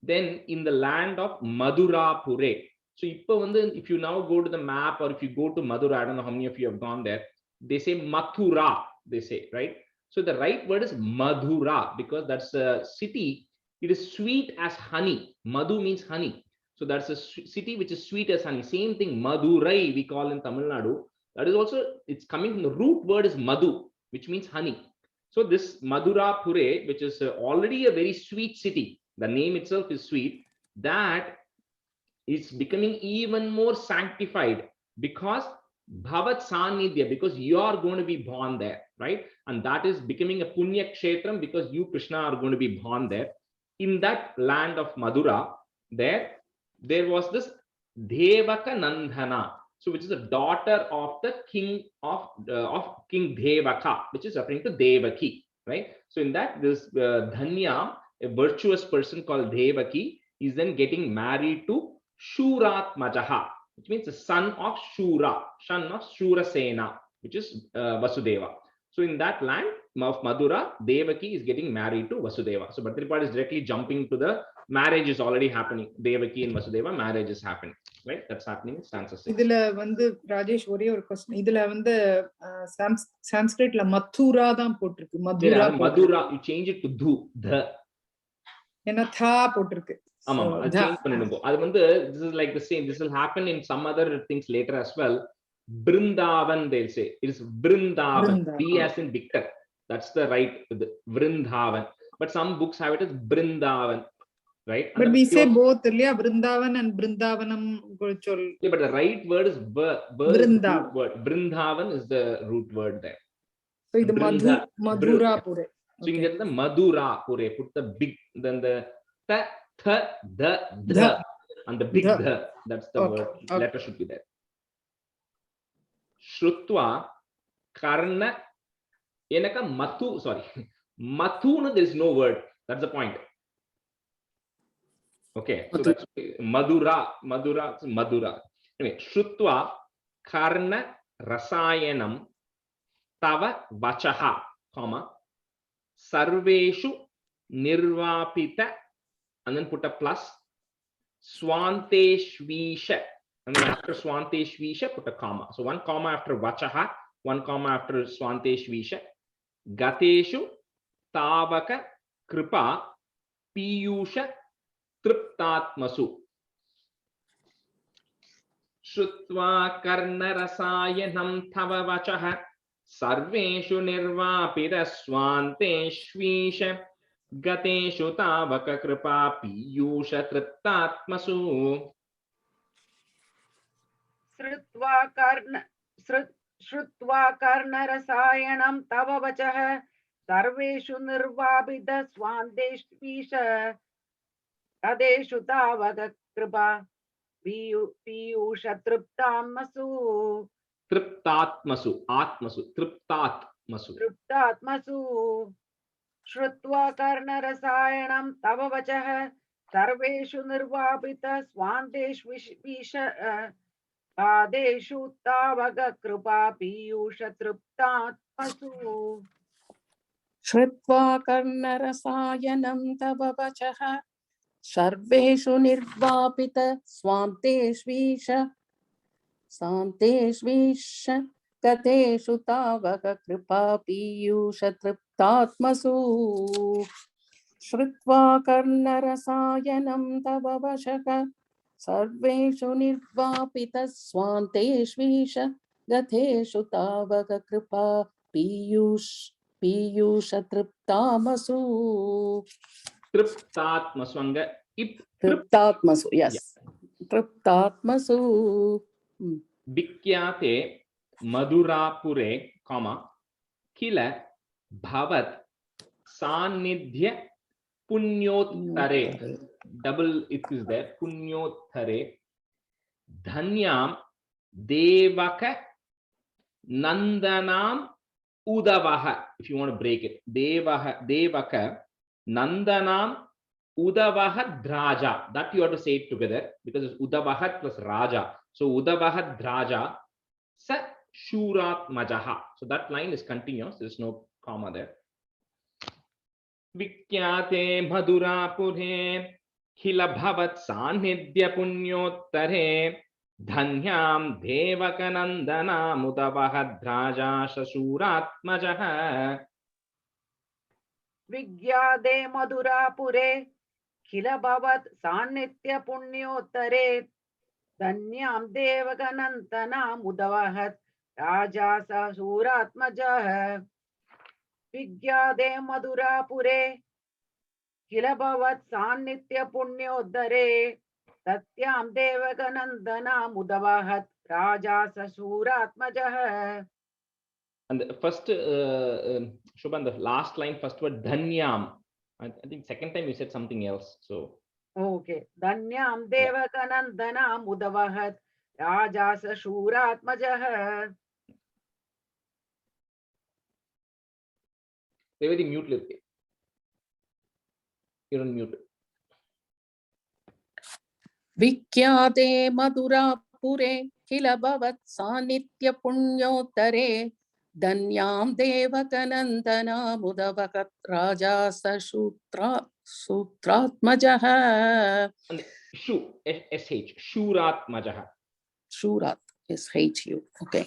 Then in the land of Madurapure. So if you now go to the map or if you go to Madura, I don't know how many of you have gone there, they say Mathura, they say, right? So the right word is Madhura because that's a city. It is sweet as honey. Madhu means honey. So that's a city which is sweet as honey. Same thing, Madurai we call in Tamil Nadu. That is also, it's coming from the root word is Madhu, which means honey. So this Madurapure, which is already a very sweet city, the name itself is sweet, that is becoming even more sanctified because Bhavat Sanidhya, because you are going to be born there, right? And that is becoming a Punya Kshetram because you, Krishna, are going to be born there. In that land of Madura, there was this Devaka Nandana, so which is a daughter of the king of King Devaka, which is referring to Devaki, right? So in that, this Dhanya, a virtuous person called Devaki, is then getting married to Shuratmajaha, which means the son of Shura, son of Shurasena, which is Vasudeva. So in that land of Madura, Devaki is getting married to Vasudeva. So Bhattiripad is directly jumping to the marriage is already happening. Devaki and Vasudeva marriage is happening, right? That's happening in stanza 6. இதுல வந்து ராஜேஷ் ஒரே ஒரு question, இதுல வந்து சான்ஸ்கிரிட்ல மதுரா தான் போட்டிருக்கு. Madura, you change it to dhu, the. என்ன தா போட்டிருக்கு. ஆமா, அது சேஞ்ச் பண்ணிடுங்க. அது வந்து this is like the same. This will happen in some other things later as well. Brindavan, they'll say. It is Brindavan. B as in Victor. That's the right Vrindavan. But some books have it as Brindavan, right? But we say both, yeah, Vrindavan and Brindavanam. Yeah, but the right word is Vrindavan. word. Brindavan is the root word there. So the Madhura Pure. So you can get the Madhura Pure. Put the big, then the ta, tha, the, and the big the. That's the word. Letter should be there. Shrutva Karna Enaka Matu. Sorry, Matuna. There is no word. That's the point. Okay, so that's Madhura. Anyway, Shrutva Karna Rasayanam Tava Vachaha, comma, Sarveshu Nirvapita, and then put a plus, Swanteshvisha, and then after Swanteshvisha, put a comma. So one comma after Vachaha, one comma after Swanteshvisha. Gateshu Tavaka Kripa Piyusha Triptatmasu. Shrutva karna rasayanam tava vachaha sarveshu nirvapita swanteshvisha gateshu tavaka kripa piyusha triptatmasu. Shrutva karna rasayanam tava vachaha sarveshu nirvapita swanteshvisha gateshu tavaka kripa Piyusha Triptatmasu. Triptatmasu. Atmasu. Triptatmasu. Shrutva karna rasayanam tava vachaha sarveshu nirvapita swanteshvisha adeshu tavaga kripa piyusha triptatmasu. Shrutva karna rasayanam tava vachaha Sarveshu nirvapita swanteshvisha gateshu tavaka kripa piyusha triptatmasu. Shrutva karna rasayanam tava vashaka sarveshu nirvapita swanteshvisha gateshu tavaka kripa piyusha triptatmasu. Triptatmasu. Triptatmasu, yes. Triptatmasu. Vikyate Madhurapure, comma, Kila Bhavat Sanidhya Punyottare. Double it is there. Punyottare. Dhanyam Devaka Nandanam Udavaha. If you want to break it. Devaka Nandanam Udavaha Draja. That you have to say it together because it's Udavahat plus Raja. So Udavahat Draja Sa Shurat Majaha. So that line is continuous. There is no comma there. Vikyate Madhurapure Khila Bhavat Sanidhya Punyottare Dhanyam Devakanandana Udavahat Draja Shurat Majaha. Vigyade Madhurapure Khila Bhavat Sanitya Punyottare Dhanyam Devakanandana Udavahat Raja Suratmajah. Vigyade Madhurapure Khila Bhavat Sanitya Punyottare Dhanyam Devakanandana Udavahat Raja Suratmajah. And the first, Shubhan, the last line, first word, Dhanyam. I think second time you said something else. So. Okay. Dhanyam Devakanandana Udavahat Rajasa Shuratmajah. Revati, mute. You're on mute. Vikyate Madhurapure Khila Bhavat Sanitya Punyottare Dhanyam Devakanandana Udavahat Raja Sutratmajah. And Shu, S-H, Shuratmajah. Shurat, S-H-U, okay.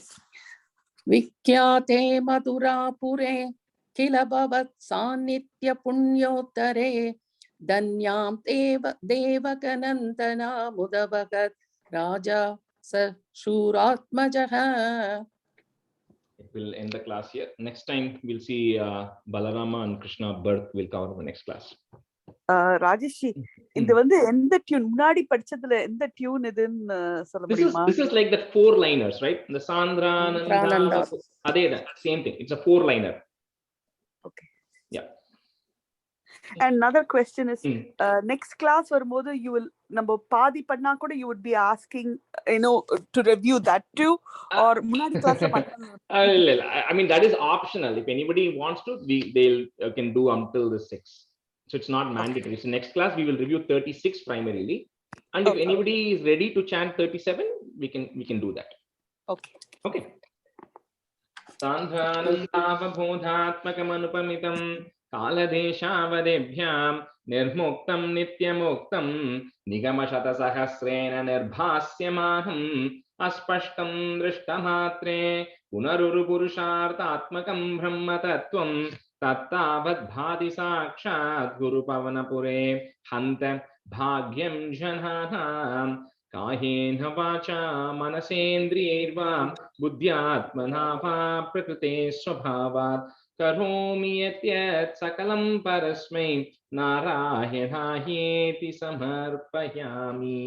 Vikyate Madhurapure Khila Bhavat Sanitya Punyottare Dhanyam Devakanandana Udavahat Raja Shuratmajah. we'll end the class here. Next time we'll see Balarama and Krishna birth will cover in the next class. ராஜேஷ்ஜி இது வந்து எந்த tune முன்னாடி படிச்சதுல எந்த tune இதுன்னு சொல்ல முடியுமா? This is like the 4-liners, right? The Sandrananda, same thing. It's a 4-liner. Okay. Yeah. And another question is, next class வரும்போது you will நம்ம பாதி பண்ணா கூட you would be asking, to review that too, or முன்னாடி கிளாஸ்ல மட்டும்? I mean, that is optional. If anybody wants to, they'll can do until the 6th. So it's not mandatory. So next class we will review 36 primarily, and if anybody is ready to chant 37, we can do that. Okay. Sandhanandavabodhatmakamanupamitam kaladeshavadebhyam nirmuktam nityamuktam nigamashatasahasrena nirbhasyamaham aspashtam drishtamatre punarurupurushartatmakam brahmatattvam तत्तावद्भाति साक्षात् गुरुपवनपुरे हन्त भाग्यं जनानां कायेन वाचा मनसेन्द्रियैर्वा बुद्ध्यात्मना वा प्रकृते स्वभावात् करोमि यत् सकलं परस्मै नारायणायेति समर्पयामि.